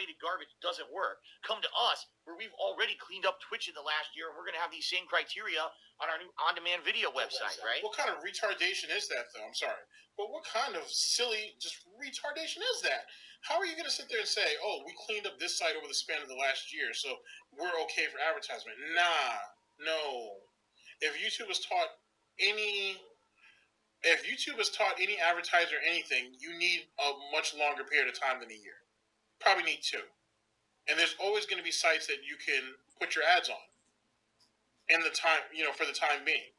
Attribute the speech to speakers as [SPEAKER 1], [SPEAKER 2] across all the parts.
[SPEAKER 1] automated garbage doesn't work. Come to us, where we've already cleaned up Twitch in the last year, and we're going to have these same criteria on our new on-demand video website, right?
[SPEAKER 2] What kind of retardation is that, though? I'm sorry. But what kind of silly, just retardation is that? How are you going to sit there and say, oh, we cleaned up this site over the span of the last year, so we're okay for advertisement? Nah, no. If YouTube has taught any advertiser anything, you need a much longer period of time than a year. Probably need 2. And there's always going to be sites that you can put your ads on in the time, for the time being.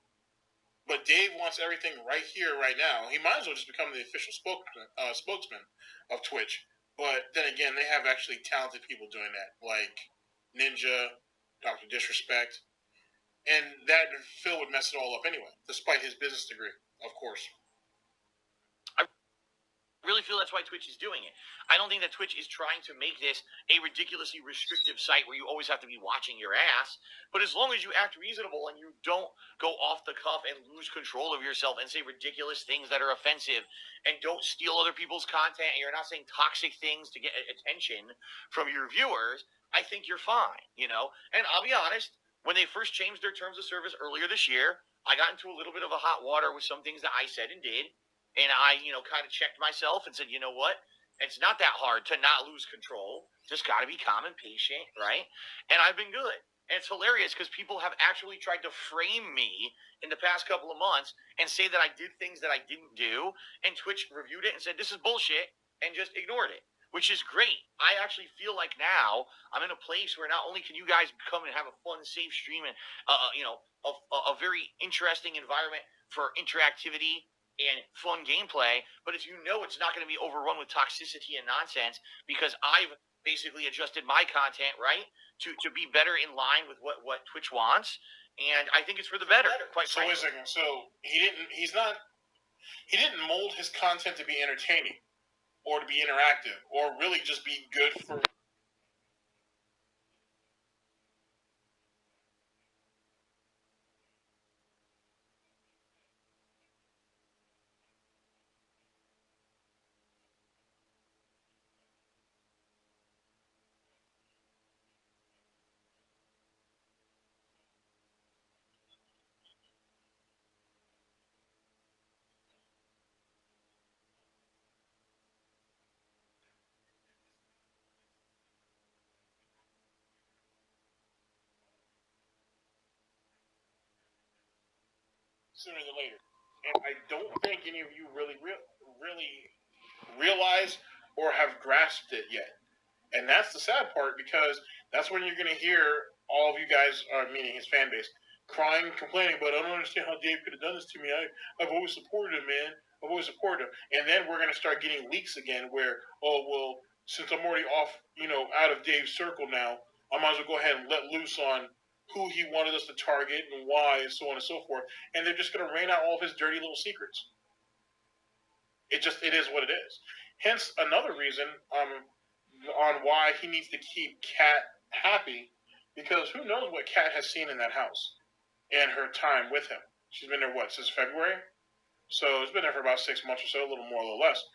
[SPEAKER 2] But Dave wants everything right here, right now. He might as well just become the official spokesman of Twitch. But then again, they have actually talented people doing that, like Ninja, Dr. Disrespect. And that Phil would mess it all up anyway, despite his business degree, of course.
[SPEAKER 1] I really feel that's why Twitch is doing it. I don't think that Twitch is trying to make this a ridiculously restrictive site where you always have to be watching your ass. But as long as you act reasonable and you don't go off the cuff and lose control of yourself and say ridiculous things that are offensive and don't steal other people's content and you're not saying toxic things to get attention from your viewers, I think you're fine, And I'll be honest, when they first changed their terms of service earlier this year, I got into a little bit of a hot water with some things that I said and did. And I, kind of checked myself and said, you know what? It's not that hard to not lose control. Just got to be calm and patient, right? And I've been good. And it's hilarious because people have actually tried to frame me in the past couple of months and say that I did things that I didn't do. And Twitch reviewed it and said, this is bullshit, and just ignored it, which is great. I actually feel like now I'm in a place where not only can you guys come and have a fun, safe stream and, a very interesting environment for interactivity and fun gameplay, but if it's not going to be overrun with toxicity and nonsense because I've basically adjusted my content, right, to be better in line with what Twitch wants, and I think it's for the better, quite frankly.
[SPEAKER 2] So wait a second. So he didn't mold his content to be entertaining or to be interactive or really just be good for... sooner than later. And I don't think any of you really realize or have grasped it yet. And that's the sad part, because that's when you're going to hear all of you guys, meaning his fan base, crying, complaining about, I don't understand how Dave could have done this to me. I've always supported him, man. I've always supported him. And then we're going to start getting leaks again where, oh, well, since I'm already off, out of Dave's circle now, I might as well go ahead and let loose on who he wanted us to target and why, and so on and so forth. And they're just going to rain out all of his dirty little secrets. It is what it is. Hence, another reason on why he needs to keep Kat happy, because who knows what Kat has seen in that house and her time with him. She's been there, since February? So it's been there for about 6 months or so, a little more, a little less.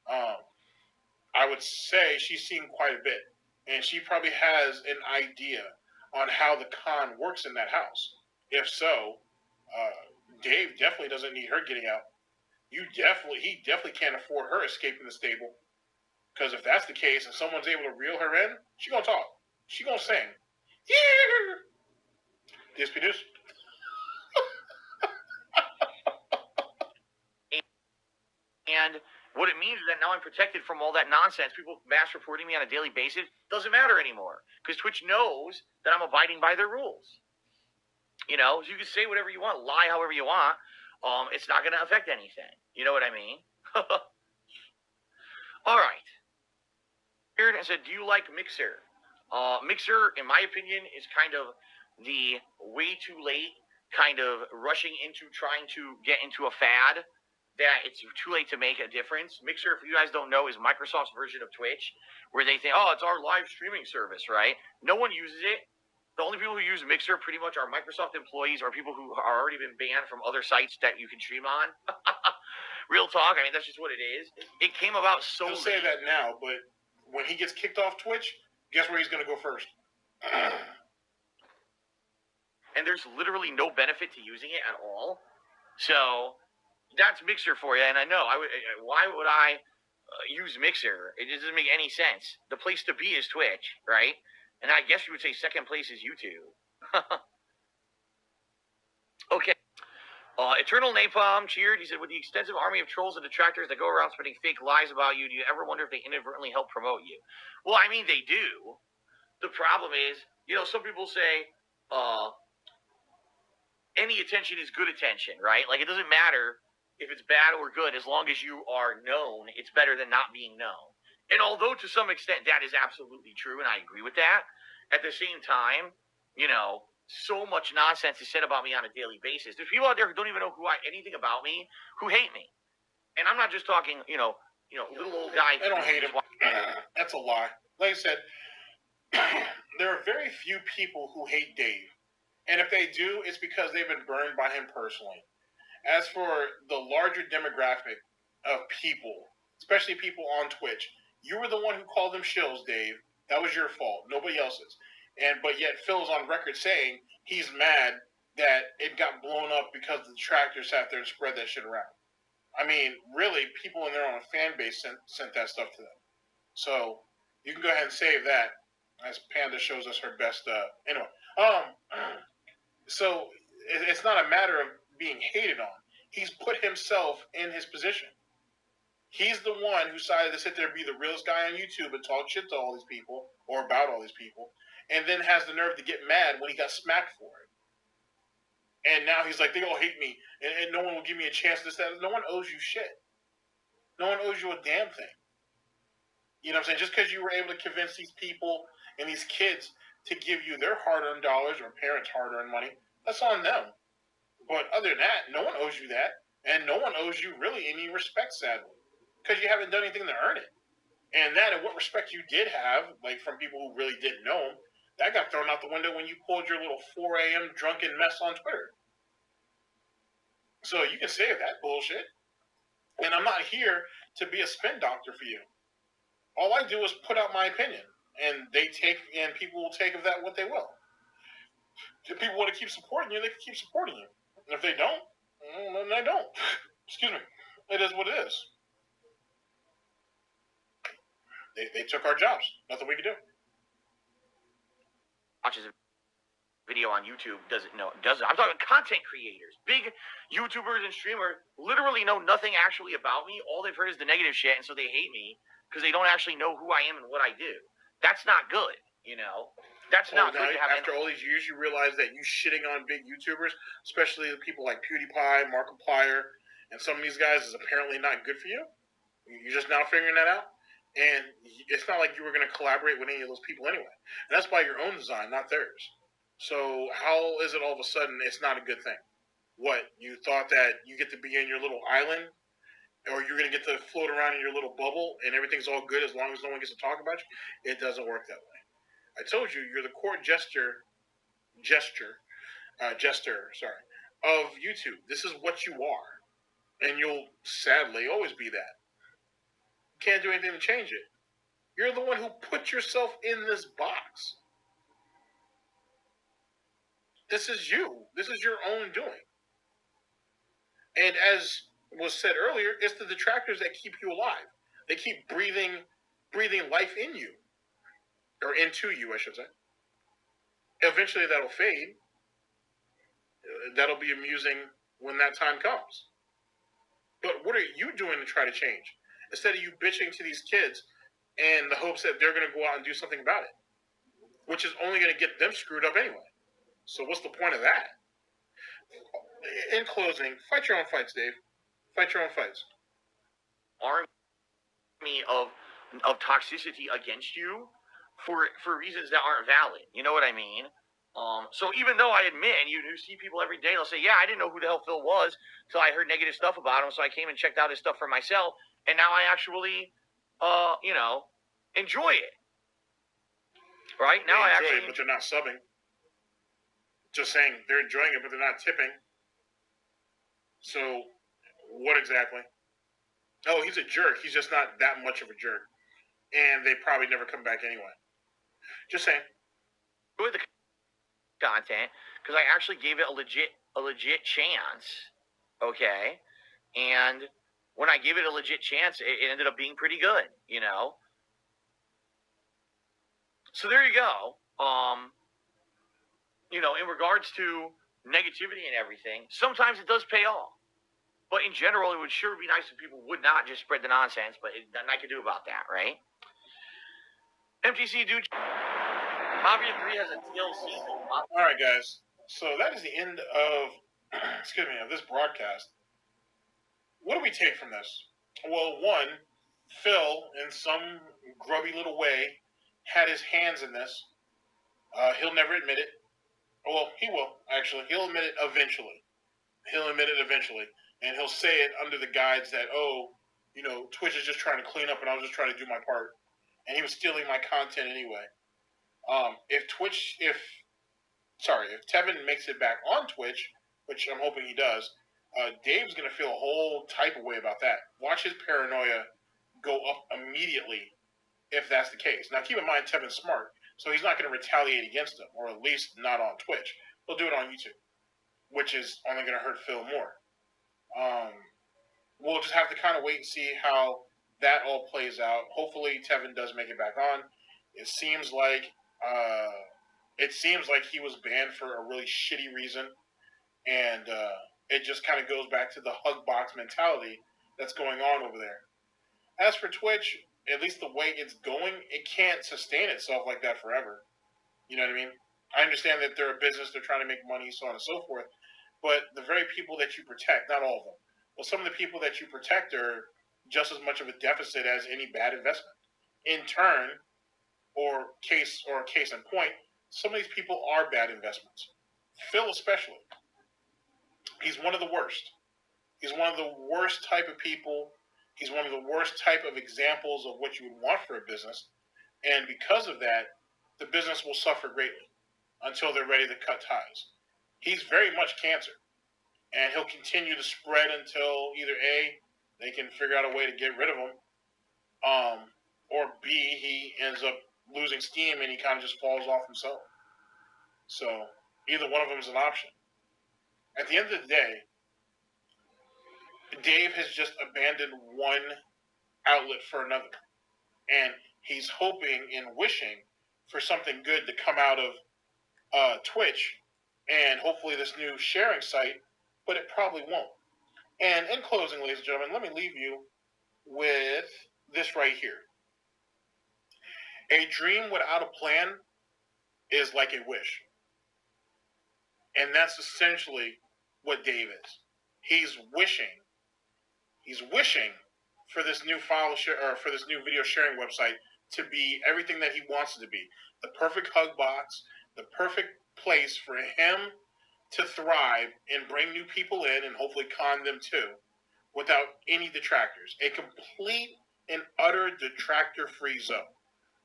[SPEAKER 2] I would say she's seen quite a bit. And she probably has an idea on how the con works in that house. If so, Dave definitely doesn't need her getting out. He definitely can't afford her escaping the stable. Because if that's the case and someone's able to reel her in, she's going to talk. She's going to sing. Yeah. DSP News.
[SPEAKER 1] And what it means is that now I'm protected from all that nonsense. People mass reporting me on a daily basis. Doesn't matter anymore. Because Twitch knows that I'm abiding by their rules. So you can say whatever you want, lie however you want. It's not going to affect anything. You know what I mean? All right. Here it said, do you like Mixer? Mixer, in my opinion, is kind of the way too late, kind of rushing into trying to get into a fad that it's too late to make a difference. Mixer, if you guys don't know, is Microsoft's version of Twitch, where they think, oh, it's our live streaming service, right? No one uses it. The only people who use Mixer pretty much are Microsoft employees or people who are already been banned from other sites that you can stream on. Real talk. I mean, that's just what it is. It came about so
[SPEAKER 2] late. You'll say that now, but when he gets kicked off Twitch, guess where he's going to go first?
[SPEAKER 1] And there's literally no benefit to using it at all. So that's Mixer for you. And I know why would I use Mixer? It doesn't make any sense. The place to be is Twitch, right? And I guess you would say second place is YouTube. Okay. Eternal Napalm cheered. He said, with the extensive army of trolls and detractors that go around spreading fake lies about you, do you ever wonder if they inadvertently help promote you? Well, I mean, they do. The problem is, some people say any attention is good attention, right? Like, it doesn't matter if it's bad or good. As long as you are known, it's better than not being known. And although to some extent that is absolutely true, and I agree with that, at the same time, so much nonsense is said about me on a daily basis. There's people out there who don't even know anything about me, who hate me. And I'm not just talking, little old guy.
[SPEAKER 2] I don't hate him. That's a lie. Like I said, there are very few people who hate Dave. And if they do, it's because they've been burned by him personally. As for the larger demographic of people, especially people on Twitch, you were the one who called them shills, Dave. That was your fault. Nobody else's. But yet Phil's on record saying he's mad that it got blown up because the detractors sat there and spread that shit around. I mean, really, people in their own fan base sent that stuff to them. So you can go ahead and save that as Panda shows us her best. Anyway, so it's not a matter of being hated on. He's put himself in his position. He's the one who decided to sit there and be the realest guy on YouTube and talk shit to all these people or about all these people, and then has the nerve to get mad when he got smacked for it. And now he's like, they all hate me, and no one will give me a chance to say. No one owes you shit. No one owes you a damn thing. You know what I'm saying? Just because you were able to convince these people and these kids to give you their hard-earned dollars or parents' hard-earned money, that's on them. But other than that, no one owes you that, and no one owes you really any respect, sadly, because you haven't done anything to earn it. And that, and what respect you did have, like from people who really didn't know him, that got thrown out the window when you pulled your little 4 a.m. drunken mess on Twitter. So you can save that bullshit. And I'm not here to be a spin doctor for you. All I do is put out my opinion, and people will take of that what they will. If people want to keep supporting you, they can keep supporting you. And if they don't, then they don't. Excuse me. It is what it is. They took our jobs. Nothing we could do.
[SPEAKER 1] Watches a video on YouTube doesn't. I'm talking content creators, big YouTubers and streamers literally know nothing actually about me. All they've heard is the negative shit, and so they hate me because they don't actually know who I am and what I do. That's not good, That's not good to have.
[SPEAKER 2] After all these years, you realize that you shitting on big YouTubers, especially the people like PewDiePie, Markiplier, and some of these guys, is apparently not good for you. You're just now figuring that out. And it's not like you were going to collaborate with any of those people anyway. And that's by your own design, not theirs. So how is it all of a sudden it's not a good thing? What, you thought that you get to be in your little island, or you're going to get to float around in your little bubble and everything's all good as long as no one gets to talk about you? It doesn't work that way. I told you, you're the court jester of YouTube. This is what you are. And you'll sadly always be that. Can't do anything to change it. You're the one who put yourself in this box. This is you. This is your own doing. And as was said earlier, it's the detractors that keep you alive. They keep breathing life in you. Or into you, I should say. Eventually that'll fade. That'll be amusing when that time comes. But what are you doing to try to change? Instead of you bitching to these kids in the hopes that they're going to go out and do something about it. Which is only going to get them screwed up anyway. So what's the point of that? In closing, fight your own fights, Dave. Fight your own fights.
[SPEAKER 1] Army of toxicity against you for reasons that aren't valid. You know what I mean? So even though I admit, and you see people every day, they'll say, yeah, I didn't know who the hell Phil was until I heard negative stuff about him, so I came and checked out his stuff for myself, and now I actually, enjoy it. Right? Now I actually...
[SPEAKER 2] But they're not subbing. Just saying they're enjoying it, but they're not tipping. So, what exactly? Oh, he's a jerk. He's just not that much of a jerk. and they probably never come back anyway. Just saying.
[SPEAKER 1] With the content, because I actually gave it a legit chance. Okay, and when I gave it a legit chance, it ended up being pretty good. So there you go. In regards to negativity and everything, sometimes it does pay off. But in general, it would sure be nice if people would not just spread the nonsense, but nothing I can do about that, right? MTC dude, Mafia 3 has a DLC.
[SPEAKER 2] All right, guys. So that is the end of of this broadcast. What do we take from this? Well, one, Phil, in some grubby little way, had his hands in this. He'll never admit it. Well, he will, actually. He'll admit it eventually. And he'll say it under the guise that, Twitch is just trying to clean up and I was just trying to do my part. And he was stealing my content anyway. If Tevin makes it back on Twitch, which I'm hoping he does, Dave's going to feel a whole type of way about that. Watch his paranoia go up immediately if that's the case. Now, keep in mind, Tevin's smart, so he's not going to retaliate against him, or at least not on Twitch. He'll do it on YouTube, which is only going to hurt Phil more. We'll just have to kind of wait and see how that all plays out. Hopefully, Tevin does make it back on. It seems like he was banned for a really shitty reason, and it just kind of goes back to the hug box mentality that's going on over there. As for Twitch, at least the way it's going, it can't sustain itself like that forever. You know what I mean? I understand that they're a business, they're trying to make money, so on and so forth, but the very people that you protect, not all of them, but some of the people that you protect are just as much of a deficit as any bad investment. In turn, or case in point, some of these people are bad investments. Phil especially. He's one of the worst. He's one of the worst type of people. He's one of the worst type of examples of what you would want for a business. And because of that, the business will suffer greatly until they're ready to cut ties. He's very much cancer. And he'll continue to spread until either A, they can figure out a way to get rid of him, or B, he ends up losing steam and he kind of just falls off himself. So either one of them is an option. At the end of the day, Dave has just abandoned one outlet for another. And he's hoping and wishing for something good to come out of Twitch and hopefully this new sharing site, but it probably won't. And in closing, ladies and gentlemen, let me leave you with this right here. A dream without a plan is like a wish. And that's essentially what Dave is. He's wishing for this new for this new video sharing website to be everything that he wants it to be. The perfect hug box, the perfect place for him to thrive and bring new people in and hopefully con them too, without any detractors. A complete and utter detractor-free zone.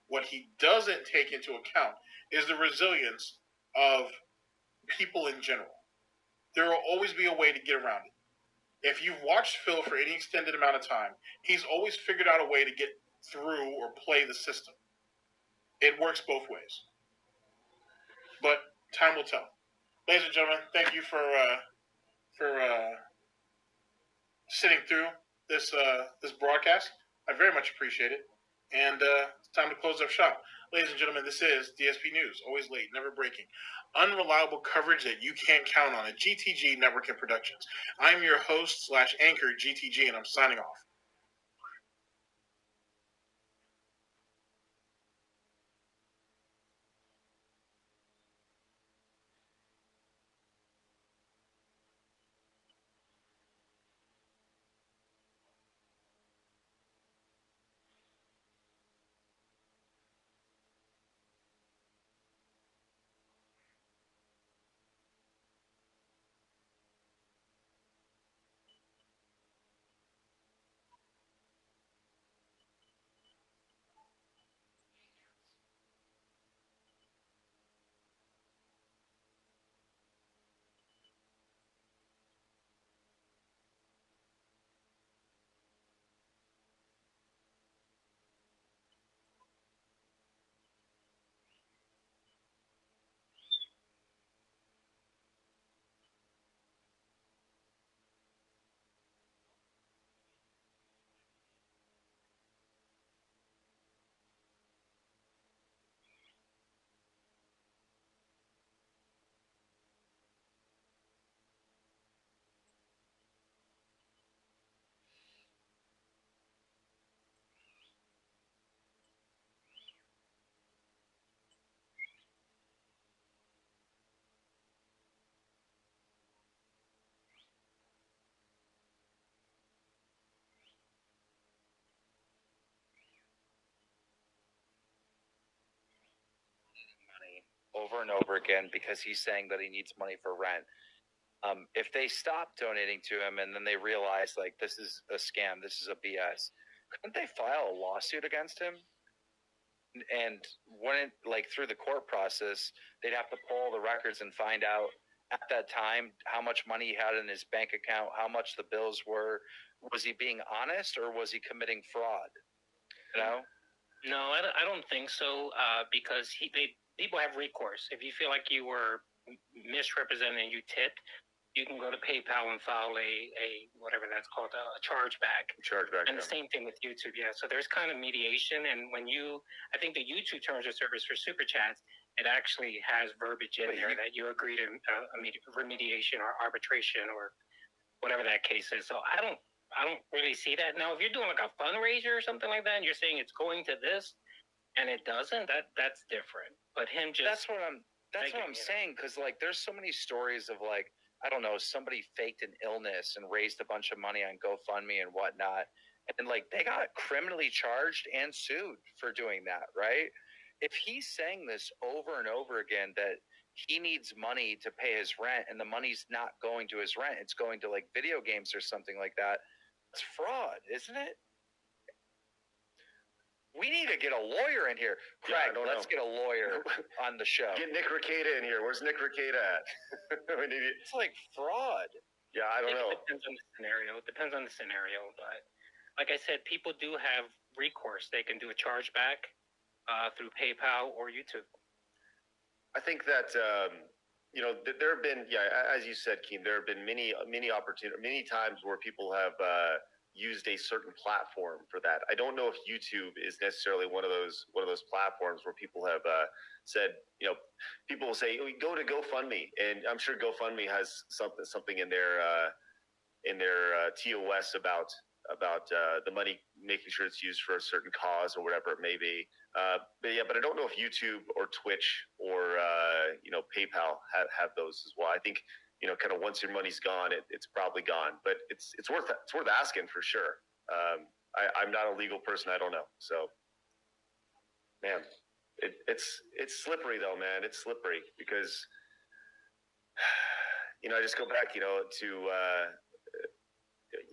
[SPEAKER 2] What he doesn't take into account is the resilience of people in general. There will always be a way to get around it. If you've watched Phil for any extended amount of time, he's always figured out a way to get through or play the system. It works both ways. But time will tell. Ladies and gentlemen, thank you for sitting through this broadcast. I very much appreciate it. And it's time to close up shop. Ladies and gentlemen, this is DSP News. Always late, never breaking. Unreliable coverage that you can't count on at GTG Network and Productions. I'm your host / anchor, GTG, and I'm signing off.
[SPEAKER 3] over and over again because he's saying that he needs money for rent. If they stop donating to him and then they realize like this is a scam, this is a BS, couldn't they file a lawsuit against him? And when it, like through the court process, they'd have to pull the records and find out at that time how much money he had in his bank account, how much the bills were. Was he being honest or was he committing fraud? You know?
[SPEAKER 4] No, I don't think so. Because people have recourse. If you feel like you were misrepresented and you tipped, you can go to PayPal and file a whatever that's called, a chargeback.
[SPEAKER 5] Chargeback.
[SPEAKER 4] And the same thing with YouTube, yeah. So there's kind of mediation, and I think the YouTube terms of service for super chats, it actually has verbiage in there that you agree to remediation or arbitration or whatever that case is. So I don't really see that. Now, if you're doing like a fundraiser or something like that, and you're saying it's going to this, and it doesn't, that's different. But him just
[SPEAKER 3] that's what I'm saying, because like there's so many stories of like, I don't know, somebody faked an illness and raised a bunch of money on GoFundMe and whatnot, and like they got criminally charged and sued for doing that, right? If he's saying this over and over again that he needs money to pay his rent and the money's not going to his rent, it's going to like video games or something like that, it's fraud, isn't it? We need to get a lawyer in here. Craig, let's get a lawyer on the show.
[SPEAKER 5] Get Nick Rekieta in here. Where's Nick Rekieta at?
[SPEAKER 3] It's like fraud.
[SPEAKER 5] Yeah, I don't know.
[SPEAKER 4] It depends on the scenario. But like I said, people do have recourse. They can do a chargeback through PayPal or YouTube.
[SPEAKER 5] I think that there have been, as you said, Keem, there have been many opportunities, many times where people have used a certain platform for that. I don't know if YouTube is necessarily one of those platforms where people have said, people will say, go to GoFundMe, and I'm sure GoFundMe has something in their TOS about the money, making sure it's used for a certain cause or whatever it may be. But I don't know if YouTube or Twitch or PayPal have those as well. I think kind of once your money's gone, it's probably gone. But it's worth asking for sure. I'm not a legal person. I don't know. So, man, it's slippery though, man. It's slippery because I just go back to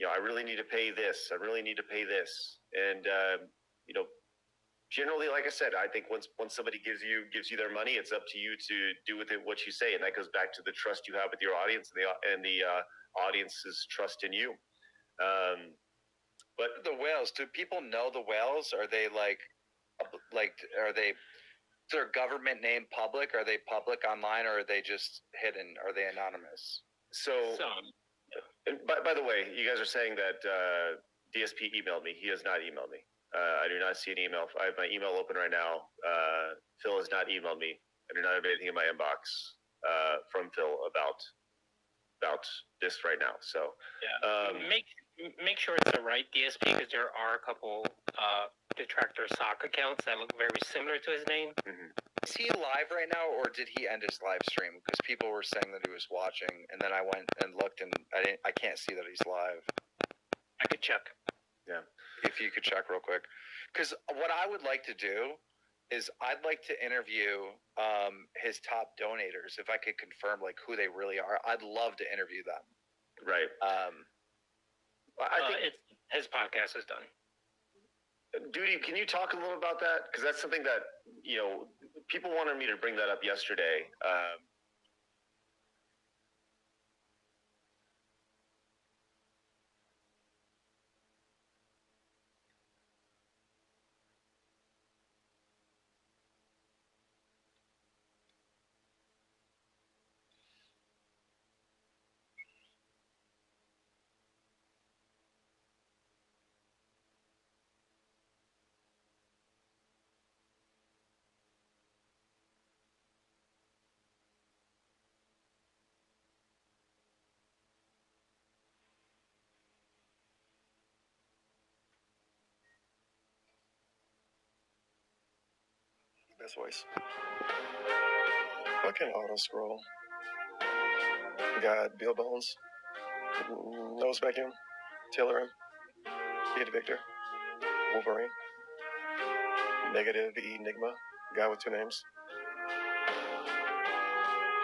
[SPEAKER 5] I really need to pay this. I really need to pay this. And generally, like I said, I think once somebody gives you their money, it's up to you to do with it what you say, and that goes back to the trust you have with your audience and the audience's trust in you.
[SPEAKER 3] But the whales, do people know the whales? Are they are they their government name public? Are they public online, or are they just hidden? Are they anonymous?
[SPEAKER 5] So by the way, you guys are saying that DSP emailed me. He has not emailed me. I do not see an email. I have my email open right now. Phil has not emailed me. I do not have anything in my inbox from Phil about this right now. So
[SPEAKER 4] make sure it's the right DSP, because there are a couple detractor sock accounts that look very similar to his name.
[SPEAKER 5] Mm-hmm.
[SPEAKER 3] Is he live right now, or did he end his live stream? Because people were saying that he was watching, and then I went and looked, and I can't see that he's live.
[SPEAKER 4] I could check.
[SPEAKER 5] Yeah.
[SPEAKER 3] If you could check real quick. Because what I would like to do is I'd like to interview his top donators. If I could confirm like who they really are, I'd love to interview them.
[SPEAKER 5] Right.
[SPEAKER 4] I think his podcast is done.
[SPEAKER 5] Duty, can you talk a little about that? Because that's something that, people wanted me to bring that up yesterday.
[SPEAKER 6] Best voice. Fucking auto scroll. Got Bill Bones. Nose vacuum. Taylor him. Kid Victor. Wolverine. Negative Enigma. Guy with two names.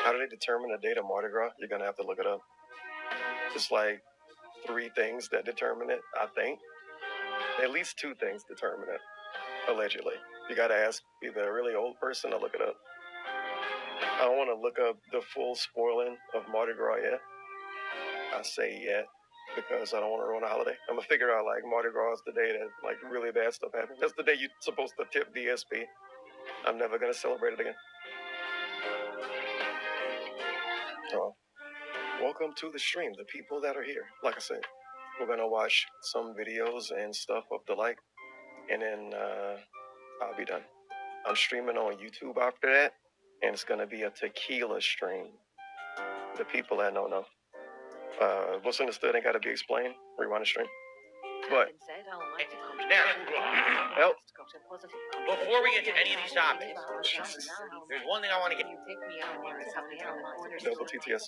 [SPEAKER 6] How do they determine the date of Mardi Gras? You're gonna have to look it up. It's like 3 things that determine it, I think. At least 2 things determine it, allegedly. You gotta ask either a really old person to look it up. I don't want to look up the full spoiling of Mardi Gras yet. I say yet because I don't want to ruin the holiday. I'm gonna figure out like Mardi Gras is the day that like really bad stuff happens. That's the day you're supposed to tip DSP. I'm never gonna celebrate it again. Oh. Welcome to the stream, the people that are here. Like I said, we're gonna watch some videos and stuff of the like, and then I'll be done. I'm streaming on YouTube after that, and it's gonna be a tequila stream. The people that don't know. What's understood ain't gotta be explained. Rewind the stream. But
[SPEAKER 1] Now,
[SPEAKER 6] help.
[SPEAKER 1] before we get to any of these topics, there's one thing I want to get.
[SPEAKER 6] Double TTS.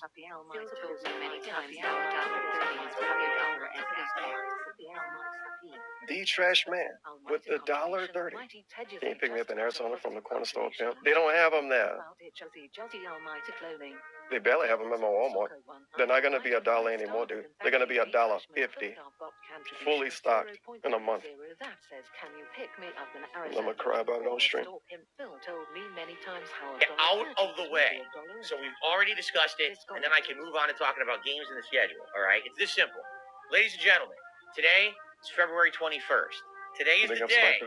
[SPEAKER 6] The Trash Man with the $1.30. Can you pick me up in Arizona from the corner store? Pimp? They don't have them there. They barely have them in my Walmart. They're not gonna be $1 anymore, dude. They're gonna be $1.50, fully stocked in a month. I'm gonna cry about it on stream.
[SPEAKER 1] Get out of the way. So we've already discussed it, and then I can move on to talking about games in the schedule. All right, it's this simple, ladies and gentlemen. Today is February 21st. Today is the day.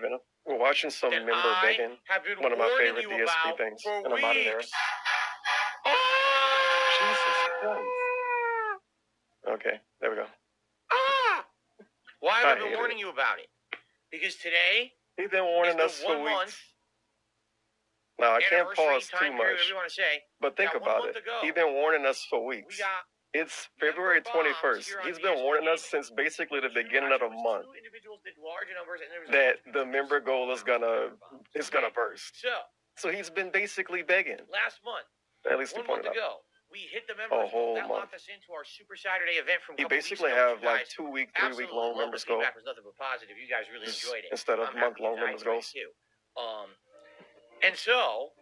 [SPEAKER 6] We're watching some
[SPEAKER 1] that
[SPEAKER 6] member
[SPEAKER 1] I
[SPEAKER 6] begging.
[SPEAKER 1] have been
[SPEAKER 6] One of my
[SPEAKER 1] warning
[SPEAKER 6] favorite
[SPEAKER 1] you
[SPEAKER 6] DSP
[SPEAKER 1] about
[SPEAKER 6] things,
[SPEAKER 1] for
[SPEAKER 6] and I'm out of there.
[SPEAKER 1] weeks.
[SPEAKER 6] Jesus Christ. Okay, there we go.
[SPEAKER 1] Why
[SPEAKER 6] I
[SPEAKER 1] have I been
[SPEAKER 6] hate
[SPEAKER 1] warning you about it? Because today
[SPEAKER 6] He's been warning
[SPEAKER 1] is
[SPEAKER 6] us
[SPEAKER 1] the
[SPEAKER 6] for
[SPEAKER 1] 1
[SPEAKER 6] weeks.
[SPEAKER 1] month
[SPEAKER 6] Now, I can't
[SPEAKER 1] anniversary
[SPEAKER 6] pause
[SPEAKER 1] time
[SPEAKER 6] too
[SPEAKER 1] period, whatever
[SPEAKER 6] much,
[SPEAKER 1] you want to say.
[SPEAKER 6] but think
[SPEAKER 1] Got 1
[SPEAKER 6] about
[SPEAKER 1] month
[SPEAKER 6] it.
[SPEAKER 1] ago.
[SPEAKER 6] He's been warning us for
[SPEAKER 1] We
[SPEAKER 6] weeks.
[SPEAKER 1] got
[SPEAKER 6] It's February
[SPEAKER 1] member bombs
[SPEAKER 6] 21st.
[SPEAKER 1] here on
[SPEAKER 6] He's been
[SPEAKER 1] DSP
[SPEAKER 6] warning us
[SPEAKER 1] Gaming.
[SPEAKER 6] since basically the beginning of the month
[SPEAKER 1] Two individuals did large numbers, and there was
[SPEAKER 6] that the member goal is gonna burst.
[SPEAKER 1] So
[SPEAKER 6] So he's been basically begging.
[SPEAKER 1] last month,
[SPEAKER 6] At least he
[SPEAKER 1] 1 month
[SPEAKER 6] pointed out.
[SPEAKER 1] ago, we hit the members goal.
[SPEAKER 6] whole
[SPEAKER 1] That
[SPEAKER 6] month.
[SPEAKER 1] locked us into our Super Saturday event from a
[SPEAKER 6] He
[SPEAKER 1] couple
[SPEAKER 6] basically
[SPEAKER 1] weeks ago.
[SPEAKER 6] have
[SPEAKER 1] You
[SPEAKER 6] like
[SPEAKER 1] guys
[SPEAKER 6] 2 week, 3 week
[SPEAKER 1] absolutely
[SPEAKER 6] long
[SPEAKER 1] loved.
[SPEAKER 6] members
[SPEAKER 1] The
[SPEAKER 6] goal
[SPEAKER 1] feedback was nothing but positive. You guys really enjoyed it
[SPEAKER 6] instead of
[SPEAKER 1] I'm
[SPEAKER 6] month
[SPEAKER 1] happy
[SPEAKER 6] long
[SPEAKER 1] you guys
[SPEAKER 6] members
[SPEAKER 1] enjoyed
[SPEAKER 6] goals.
[SPEAKER 1] it too. And so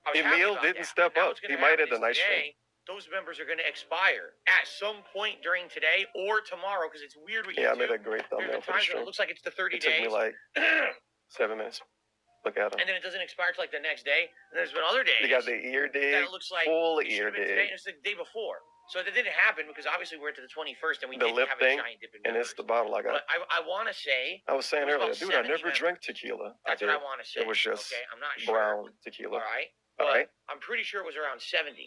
[SPEAKER 1] I was happy
[SPEAKER 6] Emil
[SPEAKER 1] about
[SPEAKER 6] didn't
[SPEAKER 1] that.
[SPEAKER 6] step
[SPEAKER 1] Now
[SPEAKER 6] up.
[SPEAKER 1] what's gonna
[SPEAKER 6] He might
[SPEAKER 1] happen
[SPEAKER 6] have the
[SPEAKER 1] is
[SPEAKER 6] nice
[SPEAKER 1] today, those members are going to expire at some point during today or tomorrow because it's weird with
[SPEAKER 6] Yeah, I
[SPEAKER 1] YouTube.
[SPEAKER 6] made a great
[SPEAKER 1] There's
[SPEAKER 6] thumbnail
[SPEAKER 1] been
[SPEAKER 6] for the
[SPEAKER 1] times when
[SPEAKER 6] stream.
[SPEAKER 1] it looks like it's the 30
[SPEAKER 6] It took me
[SPEAKER 1] days,
[SPEAKER 6] like 7 minutes. Look at him.
[SPEAKER 1] and then it doesn't expire till like the next day. And there's been other days
[SPEAKER 6] You got the ear
[SPEAKER 1] that
[SPEAKER 6] dig,
[SPEAKER 1] it looks like
[SPEAKER 6] full
[SPEAKER 1] it should
[SPEAKER 6] ear
[SPEAKER 1] have been today,
[SPEAKER 6] dig,
[SPEAKER 1] and it's the day before. So that didn't happen because obviously we're to the 21st and we
[SPEAKER 6] the
[SPEAKER 1] didn't
[SPEAKER 6] lip
[SPEAKER 1] have
[SPEAKER 6] thing,
[SPEAKER 1] a giant dip in
[SPEAKER 6] and
[SPEAKER 1] members.
[SPEAKER 6] it's the bottle I got.
[SPEAKER 1] But I want to say
[SPEAKER 6] I was saying
[SPEAKER 1] it was
[SPEAKER 6] earlier,
[SPEAKER 1] about
[SPEAKER 6] dude, I
[SPEAKER 1] 70
[SPEAKER 6] never drank tequila.
[SPEAKER 1] that's
[SPEAKER 6] I
[SPEAKER 1] what I
[SPEAKER 6] did.
[SPEAKER 1] want to say.
[SPEAKER 6] It was just
[SPEAKER 1] okay. I'm not sure.
[SPEAKER 6] brown tequila.
[SPEAKER 1] All right.
[SPEAKER 6] All
[SPEAKER 1] But
[SPEAKER 6] right.
[SPEAKER 1] I'm pretty sure it was around 70.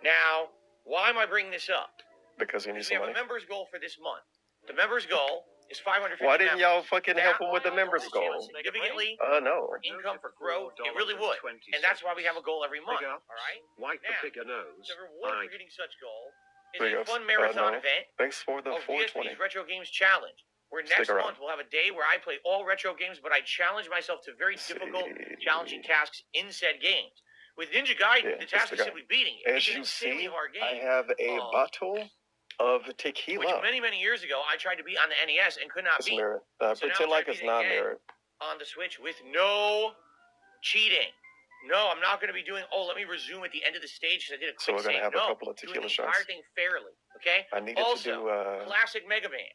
[SPEAKER 1] Now, why am I bringing this up?
[SPEAKER 6] Because you need
[SPEAKER 1] Because we
[SPEAKER 6] some
[SPEAKER 1] have a
[SPEAKER 6] money.
[SPEAKER 1] members goal for this month. The members goal is 550
[SPEAKER 6] Why didn't y'all
[SPEAKER 1] members.
[SPEAKER 6] fucking
[SPEAKER 1] That
[SPEAKER 6] help him with the
[SPEAKER 1] will
[SPEAKER 6] members
[SPEAKER 1] help
[SPEAKER 6] goal?
[SPEAKER 1] significantly
[SPEAKER 6] No.
[SPEAKER 1] for income, for growth. It really would. And that's why we have a goal every month. All right?
[SPEAKER 7] Like
[SPEAKER 1] Now,
[SPEAKER 7] the bigger nose.
[SPEAKER 1] the reward
[SPEAKER 7] I
[SPEAKER 1] for hitting such goal is
[SPEAKER 6] Big
[SPEAKER 1] a
[SPEAKER 6] ups.
[SPEAKER 1] fun marathon
[SPEAKER 6] No.
[SPEAKER 1] event
[SPEAKER 6] Thanks for the
[SPEAKER 1] of
[SPEAKER 6] 420.
[SPEAKER 1] DSP's Retro Games Challenge. Where
[SPEAKER 6] Stick
[SPEAKER 1] next
[SPEAKER 6] around.
[SPEAKER 1] month we'll have a day where I play all retro games, but I challenge myself to very difficult, challenging tasks in said games. With Ninja Gaiden,
[SPEAKER 6] Yeah,
[SPEAKER 1] the task
[SPEAKER 6] just
[SPEAKER 1] is
[SPEAKER 6] the guy.
[SPEAKER 1] simply beating it.
[SPEAKER 6] As
[SPEAKER 1] It's an
[SPEAKER 6] you
[SPEAKER 1] insanely
[SPEAKER 6] see,
[SPEAKER 1] hard game.
[SPEAKER 6] I have a bottle of
[SPEAKER 1] which
[SPEAKER 6] tequila.
[SPEAKER 1] many years ago I tried to beat on the NES and could not
[SPEAKER 6] It's
[SPEAKER 1] beat
[SPEAKER 6] mirrored.
[SPEAKER 1] So now
[SPEAKER 6] Pretend
[SPEAKER 1] I'm
[SPEAKER 6] like
[SPEAKER 1] trying
[SPEAKER 6] it's
[SPEAKER 1] to beat it
[SPEAKER 6] not
[SPEAKER 1] again.
[SPEAKER 6] mirrored.
[SPEAKER 1] on the Switch with no cheating. No, I'm not going to be doing. Oh, let me resume at the end of the stage because I did a quick
[SPEAKER 6] So we're gonna
[SPEAKER 1] save.
[SPEAKER 6] have a
[SPEAKER 1] No,
[SPEAKER 6] couple of
[SPEAKER 1] doing
[SPEAKER 6] tequila
[SPEAKER 1] the entire
[SPEAKER 6] shots.
[SPEAKER 1] thing fairly. Okay.
[SPEAKER 6] I needed
[SPEAKER 1] Also,
[SPEAKER 6] to do.
[SPEAKER 1] classic Mega Man.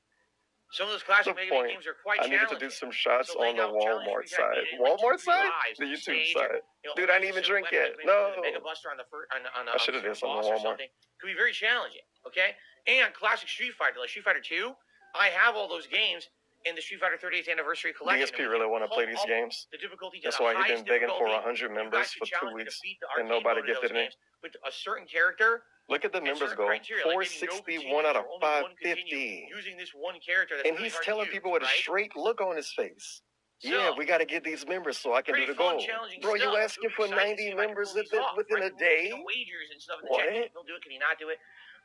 [SPEAKER 1] Some of those classic
[SPEAKER 6] The
[SPEAKER 1] Mega Man
[SPEAKER 6] point,
[SPEAKER 1] games are quite
[SPEAKER 6] I needed
[SPEAKER 1] challenging.
[SPEAKER 6] to do some shots
[SPEAKER 1] So
[SPEAKER 6] on
[SPEAKER 1] laying
[SPEAKER 6] the
[SPEAKER 1] out challenge
[SPEAKER 6] Walmart
[SPEAKER 1] every time
[SPEAKER 6] side.
[SPEAKER 1] you did, like,
[SPEAKER 6] Walmart
[SPEAKER 1] 2-3
[SPEAKER 6] side?
[SPEAKER 1] lives
[SPEAKER 6] The
[SPEAKER 1] on
[SPEAKER 6] YouTube
[SPEAKER 1] stage, or,
[SPEAKER 6] side.
[SPEAKER 1] you know,
[SPEAKER 6] Dude, I
[SPEAKER 1] only
[SPEAKER 6] didn't even
[SPEAKER 1] certain
[SPEAKER 6] drink
[SPEAKER 1] weapons,
[SPEAKER 6] yet.
[SPEAKER 1] maybe the
[SPEAKER 6] No.
[SPEAKER 1] Mega Buster on the
[SPEAKER 6] I should have did something on
[SPEAKER 1] boss or
[SPEAKER 6] Walmart.
[SPEAKER 1] something. Could be very challenging. Okay. And classic Street Fighter, like Street Fighter 2, I have all those games in the Street Fighter 30th anniversary collection.
[SPEAKER 6] DSP really want to play these games.
[SPEAKER 1] The difficulty to
[SPEAKER 6] That's
[SPEAKER 1] the
[SPEAKER 6] why he's
[SPEAKER 1] highest
[SPEAKER 6] been begging for
[SPEAKER 1] difficulty.
[SPEAKER 6] 100
[SPEAKER 1] You
[SPEAKER 6] members
[SPEAKER 1] guys
[SPEAKER 6] for
[SPEAKER 1] could
[SPEAKER 6] 2
[SPEAKER 1] challenge me to
[SPEAKER 6] weeks,
[SPEAKER 1] beat the
[SPEAKER 6] and
[SPEAKER 1] arcade
[SPEAKER 6] nobody
[SPEAKER 1] mode of
[SPEAKER 6] gifted
[SPEAKER 1] those
[SPEAKER 6] me.
[SPEAKER 1] games with a certain character.
[SPEAKER 6] Look at the
[SPEAKER 1] and
[SPEAKER 6] members
[SPEAKER 1] certain
[SPEAKER 6] go.
[SPEAKER 1] criteria, like maybe no
[SPEAKER 6] 461 out of
[SPEAKER 1] continues or only one
[SPEAKER 6] 550.
[SPEAKER 1] continue using this one character that's
[SPEAKER 6] And
[SPEAKER 1] really
[SPEAKER 6] he's
[SPEAKER 1] hard to
[SPEAKER 6] telling
[SPEAKER 1] use,
[SPEAKER 6] people with a
[SPEAKER 1] right?
[SPEAKER 6] straight look on his face.
[SPEAKER 1] So,
[SPEAKER 6] Yeah, we got to get these members so I can do
[SPEAKER 1] pretty
[SPEAKER 6] the
[SPEAKER 1] fun,
[SPEAKER 6] goal.
[SPEAKER 1] challenging
[SPEAKER 6] Bro, you
[SPEAKER 1] stuff.
[SPEAKER 6] asking for
[SPEAKER 1] Excited to
[SPEAKER 6] 90
[SPEAKER 1] see if I can
[SPEAKER 6] members
[SPEAKER 1] pull these off,
[SPEAKER 6] within
[SPEAKER 1] right?
[SPEAKER 6] a day?
[SPEAKER 1] You know, wagers and stuff. In the
[SPEAKER 6] What?
[SPEAKER 1] chat. He'll do it. Can he not do it?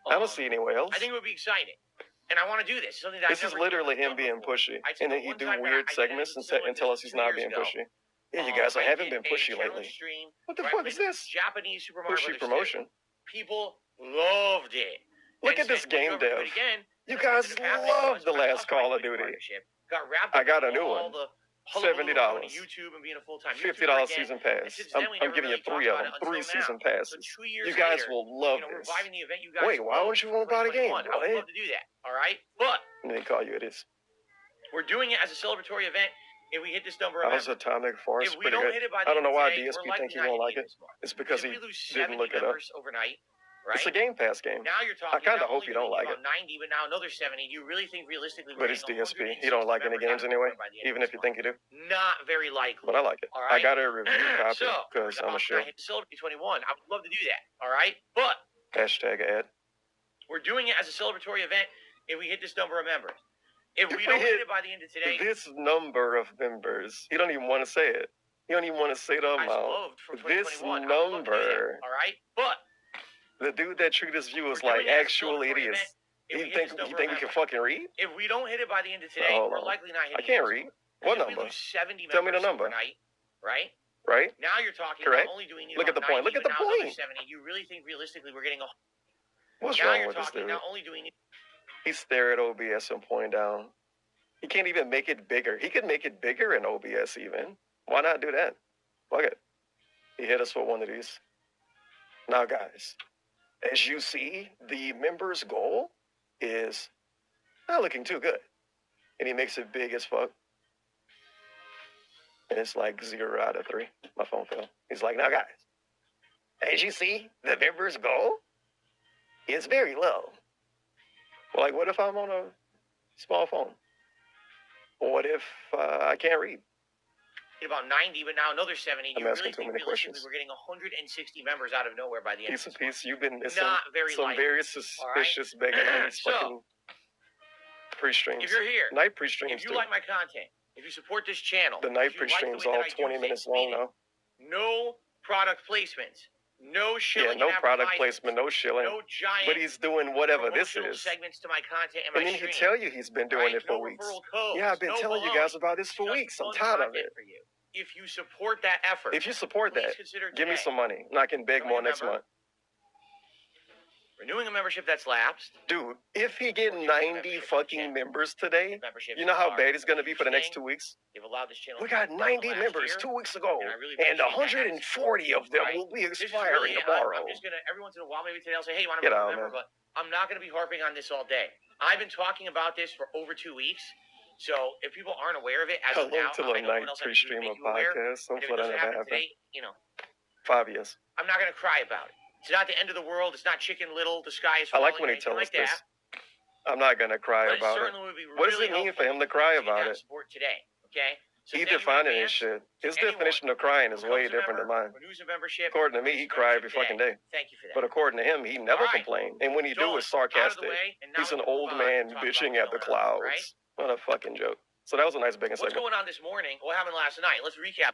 [SPEAKER 6] I don't see anywhere else.
[SPEAKER 1] I think it would be exciting, and I want to do this. It's something that
[SPEAKER 6] This
[SPEAKER 1] I've
[SPEAKER 6] is
[SPEAKER 1] never
[SPEAKER 6] literally
[SPEAKER 1] done
[SPEAKER 6] him being
[SPEAKER 1] before.
[SPEAKER 6] pushy.
[SPEAKER 1] I
[SPEAKER 6] And then
[SPEAKER 1] took
[SPEAKER 6] he
[SPEAKER 1] one
[SPEAKER 6] do
[SPEAKER 1] time
[SPEAKER 6] weird
[SPEAKER 1] back, I did
[SPEAKER 6] segments and,
[SPEAKER 1] similar
[SPEAKER 6] and
[SPEAKER 1] to
[SPEAKER 6] tell
[SPEAKER 1] this
[SPEAKER 6] us he's
[SPEAKER 1] 2
[SPEAKER 6] not
[SPEAKER 1] years
[SPEAKER 6] being
[SPEAKER 1] ago.
[SPEAKER 6] pushy. Yeah, you guys
[SPEAKER 1] I
[SPEAKER 6] haven't
[SPEAKER 1] did
[SPEAKER 6] been
[SPEAKER 1] a
[SPEAKER 6] pushy
[SPEAKER 1] challenge
[SPEAKER 6] lately.
[SPEAKER 1] Stream
[SPEAKER 6] What the
[SPEAKER 1] where I
[SPEAKER 6] fuck
[SPEAKER 1] played
[SPEAKER 6] is this?
[SPEAKER 1] Japanese Super Mario
[SPEAKER 6] Pushy
[SPEAKER 1] Brothers 2.
[SPEAKER 6] promotion.
[SPEAKER 1] People loved it.
[SPEAKER 6] Look
[SPEAKER 1] And
[SPEAKER 6] at this
[SPEAKER 1] said, "Would you
[SPEAKER 6] game
[SPEAKER 1] ever do
[SPEAKER 6] dev.
[SPEAKER 1] it again?"
[SPEAKER 6] You
[SPEAKER 1] And I
[SPEAKER 6] guys
[SPEAKER 1] ended up having it
[SPEAKER 6] love
[SPEAKER 1] because
[SPEAKER 6] the
[SPEAKER 1] my
[SPEAKER 6] last
[SPEAKER 1] Lost
[SPEAKER 6] Call
[SPEAKER 1] My
[SPEAKER 6] of
[SPEAKER 1] Twitch
[SPEAKER 6] Duty.
[SPEAKER 1] partnership got wrapped
[SPEAKER 6] I
[SPEAKER 1] up
[SPEAKER 6] got
[SPEAKER 1] in
[SPEAKER 6] a new
[SPEAKER 1] all
[SPEAKER 6] one.
[SPEAKER 1] the
[SPEAKER 6] $70.
[SPEAKER 1] Going to YouTube and being a full-time
[SPEAKER 6] $50
[SPEAKER 1] YouTuber again.
[SPEAKER 6] season pass. I'm giving you 3 of them. 3 season passes.
[SPEAKER 1] So 2 years
[SPEAKER 6] You guys
[SPEAKER 1] later,
[SPEAKER 6] will love this.
[SPEAKER 1] reviving the event you guys
[SPEAKER 6] Wait, why won't you want to buy the game?
[SPEAKER 1] I would love to do that. All right, but
[SPEAKER 6] and they call you idiots.
[SPEAKER 1] We're doing it as a celebratory event. If we hit this number of
[SPEAKER 6] How's Atomic Force?
[SPEAKER 1] if we
[SPEAKER 6] Pretty
[SPEAKER 1] don't
[SPEAKER 6] good.
[SPEAKER 1] hit it by
[SPEAKER 6] I
[SPEAKER 1] the
[SPEAKER 6] don't
[SPEAKER 1] end
[SPEAKER 6] know
[SPEAKER 1] of
[SPEAKER 6] why
[SPEAKER 1] today,
[SPEAKER 6] DSP
[SPEAKER 1] we're
[SPEAKER 6] think he
[SPEAKER 1] likely
[SPEAKER 6] won't
[SPEAKER 1] not
[SPEAKER 6] like it.
[SPEAKER 1] hitting this month.
[SPEAKER 6] It's because
[SPEAKER 1] if
[SPEAKER 6] he
[SPEAKER 1] we lose
[SPEAKER 6] didn't
[SPEAKER 1] 70
[SPEAKER 6] look it up.
[SPEAKER 1] members overnight, right?
[SPEAKER 6] It's a Game Pass game.
[SPEAKER 1] Now you're talking.
[SPEAKER 6] I kind of
[SPEAKER 1] not
[SPEAKER 6] hope
[SPEAKER 1] only
[SPEAKER 6] you don't
[SPEAKER 1] do we
[SPEAKER 6] like
[SPEAKER 1] need
[SPEAKER 6] it.
[SPEAKER 1] about 90, but now another 70. Do you really think realistically?
[SPEAKER 6] But it's DSP. He don't like any games anyway, even if you think you do.
[SPEAKER 1] Not very likely.
[SPEAKER 6] But I like it.
[SPEAKER 1] All right?
[SPEAKER 6] I got a review copy
[SPEAKER 1] So,
[SPEAKER 6] because I'm a shill.
[SPEAKER 1] I hit Celebrity 21. I would love to do that. All right, but
[SPEAKER 6] Hashtag ad.
[SPEAKER 1] we're doing it as a celebratory event. If we hit this number of members, if we don't hit it by the end of today,
[SPEAKER 6] this number of members, he don't even want to say it. He don't even want to say the amount. This number.
[SPEAKER 1] All right, but
[SPEAKER 6] the dude that treated his viewers like actual idiots. You think we can fucking read?
[SPEAKER 1] If we don't hit it by the end of today, we're likely not hitting.
[SPEAKER 6] I can't read. What number?
[SPEAKER 1] 70
[SPEAKER 6] Tell me the number.
[SPEAKER 1] Right?
[SPEAKER 6] Right?
[SPEAKER 1] Now you're talking.
[SPEAKER 6] Correct.
[SPEAKER 1] Not only do we need
[SPEAKER 6] Look at the point. Look at the point.
[SPEAKER 1] 70. You really think realistically we're getting a?
[SPEAKER 6] What's
[SPEAKER 1] now
[SPEAKER 6] wrong
[SPEAKER 1] you're
[SPEAKER 6] with this
[SPEAKER 1] talking.
[SPEAKER 6] dude?
[SPEAKER 1] Not only do we need.
[SPEAKER 6] He stared at OBS and pointing down. He can't even make it bigger. He could make it bigger in OBS even. Why not do that? Fuck it. He hit us with one of these. Now, guys, as you see, the members' goal is not looking too good. And he makes it big as fuck. And it's like 0 out of 3. My phone fell. He's like, now, guys, as you see, the members' goal is very low. Well, like, what if I'm on a small phone? What if I can't read?
[SPEAKER 1] About 90, but now another 70.
[SPEAKER 6] I'm asking too many questions.
[SPEAKER 1] We're getting 160 members out of nowhere by the end.
[SPEAKER 6] Piece. You've been
[SPEAKER 1] not very
[SPEAKER 6] some very suspicious begging on these fucking pre-streams.
[SPEAKER 1] If you're here,
[SPEAKER 6] night pre-streams.
[SPEAKER 1] If you like my content, if you support this channel,
[SPEAKER 6] the night pre-streams all 20 minutes long now.
[SPEAKER 1] No product placements. No shilling.
[SPEAKER 6] Yeah, no product placement, no shilling.
[SPEAKER 1] No giant.
[SPEAKER 6] But he's doing whatever this is.
[SPEAKER 1] Segments to my content and
[SPEAKER 6] then he tell you he's been doing it for weeks. Yeah, I've been telling you guys about this for weeks. I'm tired of it.
[SPEAKER 1] For you. If you support that effort,
[SPEAKER 6] give me some money, and I can beg more next month.
[SPEAKER 1] Renewing a membership that's lapsed.
[SPEAKER 6] Dude, if he get 90 fucking members today, you know how bad it's going to be for the next 2 weeks?
[SPEAKER 1] They've allowed this channel.
[SPEAKER 6] We got 90 members 2 weeks ago, and 140 of them will be expiring tomorrow.
[SPEAKER 1] I'm just going to, every once in a while, maybe today I'll say, hey, you want to become a member? But I'm not going to be harping on this all day. I've been talking about this for over 2 weeks. So if people aren't aware of it, as of now, I know no one else has to make you aware. If it doesn't happen today,
[SPEAKER 6] 5 years.
[SPEAKER 1] I'm not going to cry about it. It's not the end of the world. It's not Chicken Little. The sky is falling.
[SPEAKER 6] I like when he tells us this. I'm not going to cry about it. What does it mean for him to cry about it?
[SPEAKER 1] Today, okay? So
[SPEAKER 6] he defining his shit. His definition of crying is way different than mine. According to me, he cried every fucking day.
[SPEAKER 1] Thank you for that.
[SPEAKER 6] But according to him, he never complained. And when he do, it's sarcastic. He's an old man bitching at the clouds. What a fucking joke. So that was a nice big segment.
[SPEAKER 1] What's going on this morning? What happened last night? Let's recap.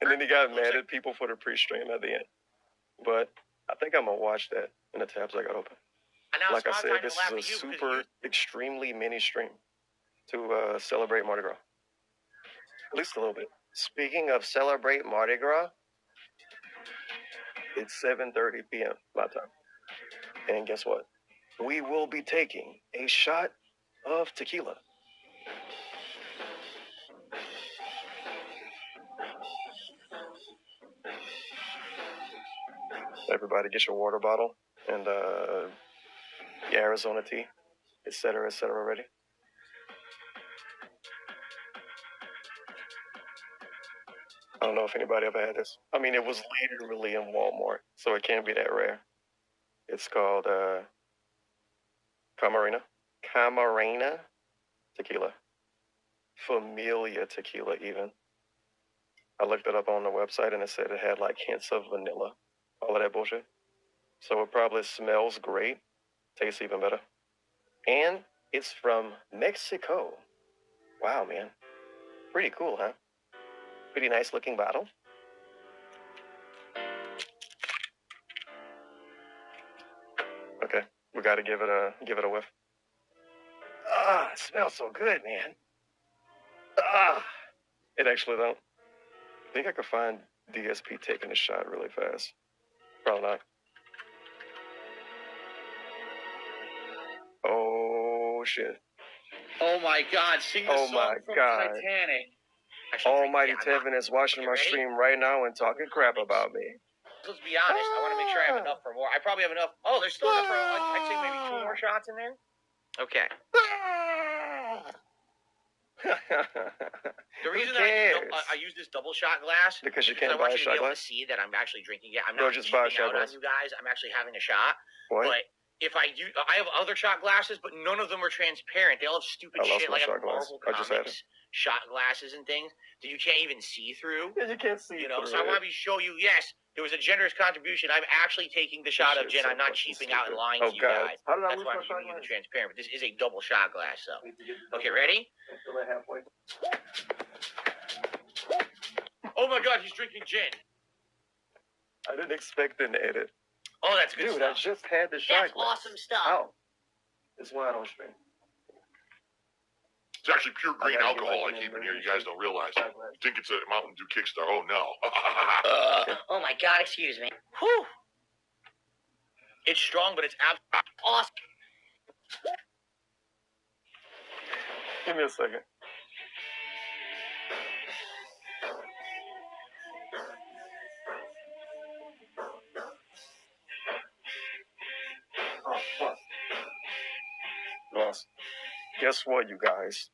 [SPEAKER 6] And then he got mad at people for the pre-stream at the end. But I think I'm going to watch that in the tabs I got open. Like I said, this is a super, extremely mini stream to celebrate Mardi Gras. At least a little bit. Speaking of celebrate Mardi Gras, it's 7:30 p.m. my time. And guess what? We will be taking a shot of tequila. Everybody get your water bottle and your Arizona tea, etc., ready. I don't know if anybody ever had this. I mean, it was literally in Walmart, so it can't be that rare. It's called Camarena tequila. Familia tequila, even. I looked it up on the website, and it said it had like hints of vanilla. All of that bullshit. So it probably smells great. Tastes even better. And it's from Mexico. Wow, man. Pretty cool, huh? Pretty nice looking bottle. Okay, we gotta give it a whiff. Ah, it smells so good, man. Ah, it actually don't. I think I could find DSP taking a shot really fast. Probably not. Oh shit.
[SPEAKER 1] Oh my God! Sing the song from Titanic.
[SPEAKER 6] Almighty Tevin is watching my stream right now and talking crap about me.
[SPEAKER 1] Let's be honest. I want to make sure I have enough for more. I probably have enough. Oh, there's still enough for, I'd say maybe 2 more shots in there. Okay. The reason that I use this double shot glass
[SPEAKER 6] because you can't buy a shot glass.
[SPEAKER 1] To see that I'm actually drinking it. I'm
[SPEAKER 6] no,
[SPEAKER 1] not
[SPEAKER 6] just buy a shot
[SPEAKER 1] out
[SPEAKER 6] glass.
[SPEAKER 1] on you guys. I'm actually having a shot.
[SPEAKER 6] What?
[SPEAKER 1] But if I do, I have other shot glasses, but none of them are transparent. They all have stupid shit like Marvel Comics shot glasses and things that you can't even see through.
[SPEAKER 6] Yeah, you can't see.
[SPEAKER 1] You know, so I want to show you. Yes, there was a generous contribution. I'm actually taking the shot of gin. I'm not cheaping out and lying to you guys.
[SPEAKER 6] How did I
[SPEAKER 1] That's why I'm giving you the transparent. But this is a double shot glass, though. Okay, ready? Oh my God, he's drinking gin.
[SPEAKER 6] I didn't expect an edit.
[SPEAKER 1] Oh, that's good
[SPEAKER 6] Dude,
[SPEAKER 1] stuff.
[SPEAKER 6] I just had the shot
[SPEAKER 1] glass. That's awesome stuff.
[SPEAKER 6] How? That's why I don't stream.
[SPEAKER 7] It's actually pure green alcohol I keep in here. You guys don't realize it. You think it's a Mountain Dew Kickstar. Oh, no.
[SPEAKER 1] Oh, my God. Excuse me. Whew. It's strong, but it's awesome.
[SPEAKER 6] Give me a second. Oh, fuck. Lost. Guess what, you guys?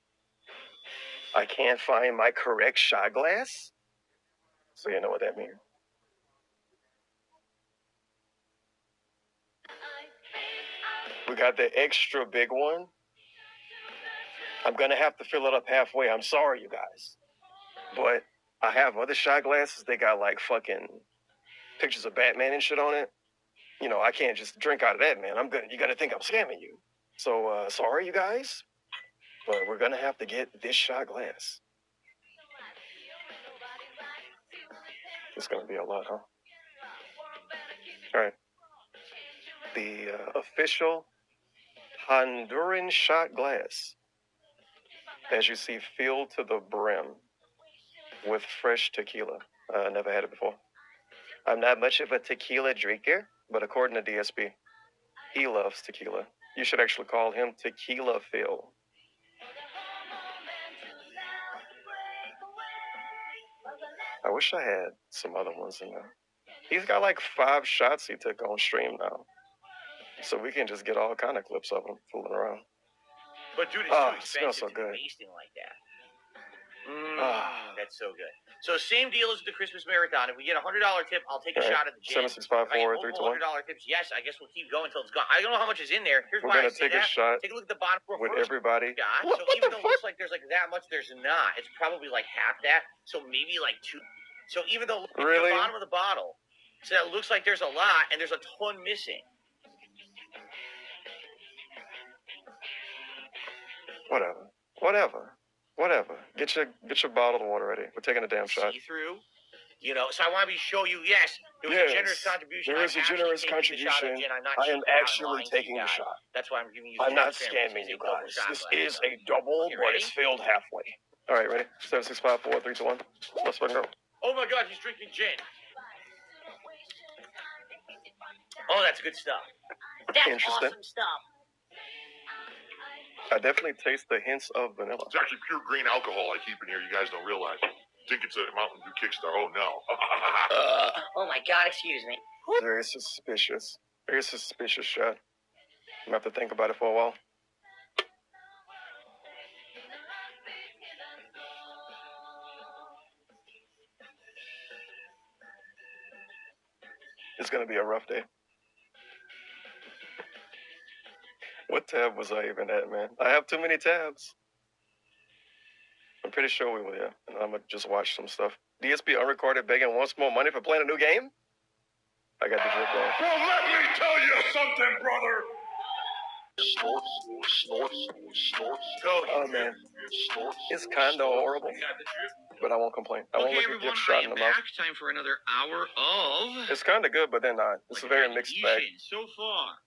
[SPEAKER 6] I can't find my correct shot glass. So you know what that means. We got the extra big one. I'm gonna have to fill it up halfway. I'm sorry, you guys. But I have other shot glasses. They got like fucking pictures of Batman and shit on it. You know, I can't just drink out of that, man. You're gonna think I'm scamming you. So, sorry, you guys. But we're gonna have to get this shot glass. It's gonna be a lot, huh? All right. The official Honduran shot glass, as you see, filled to the brim with fresh tequila. Never had it before. I'm not much of a tequila drinker, but according to DSP, he loves tequila. You should actually call him Tequila Phil. I wish I had some other ones in there. He's got like 5 shots he took on stream now. So we can just get all kind of clips of him fooling around.
[SPEAKER 1] But dude, it's too expensive
[SPEAKER 6] smells so
[SPEAKER 1] to
[SPEAKER 6] good.
[SPEAKER 1] be wasting like that. That's so good. So same deal as the Christmas marathon. If we get a $100 tip, I'll take a shot at the gin.
[SPEAKER 6] 7654321.
[SPEAKER 1] $100 tips, yes, I guess we'll keep going until it's gone. I don't know how much is in there. Here's
[SPEAKER 6] We're
[SPEAKER 1] why
[SPEAKER 6] gonna
[SPEAKER 1] I say
[SPEAKER 6] take a
[SPEAKER 1] that.
[SPEAKER 6] shot
[SPEAKER 1] Take a look at the bottom
[SPEAKER 6] with everybody.
[SPEAKER 1] Shot. So even though it looks like there's like that much, there's not. It's probably like half that. So maybe like 2. So even though look at the bottom of the bottle, so that looks like there's a lot and there's a ton missing.
[SPEAKER 6] Whatever. Get your bottle of water ready. We're taking a damn shot.
[SPEAKER 1] See through, you know. So I want to show you. Yes, there was a generous contribution.
[SPEAKER 6] There is a generous contribution. I am actually taking the shot.
[SPEAKER 1] That's why I'm giving you.
[SPEAKER 6] I'm not scamming you guys. This is a double, but it's filled halfway. All right, ready? 7654321. Let's fucking go.
[SPEAKER 1] Oh my God, he's drinking gin. Oh, that's good stuff. That's
[SPEAKER 6] interesting.
[SPEAKER 1] Awesome stuff.
[SPEAKER 6] I definitely taste the hints of vanilla.
[SPEAKER 7] It's actually pure green alcohol I keep in here. You guys don't realize it. You think it's a Mountain Dew Kickstar. Oh, no.
[SPEAKER 1] Oh, my God. Excuse me.
[SPEAKER 6] Very suspicious. Very suspicious shot. I'm going to have to think about it for a while. It's going to be a rough day. What tab was I even at, man? I have too many tabs. I'm pretty sure we will, yeah. And I'm going to just watch some stuff. DSP unrecorded begging wants more money for playing a new game? I got the drip going.
[SPEAKER 7] Well, let me tell you something, brother.
[SPEAKER 6] Oh, man. It's kind of horrible. But I won't complain. I won't look a gift shot in the mouth.
[SPEAKER 1] Time for another hour of...
[SPEAKER 6] It's kind of good, but then not. It's a very mixed bag.
[SPEAKER 1] So far.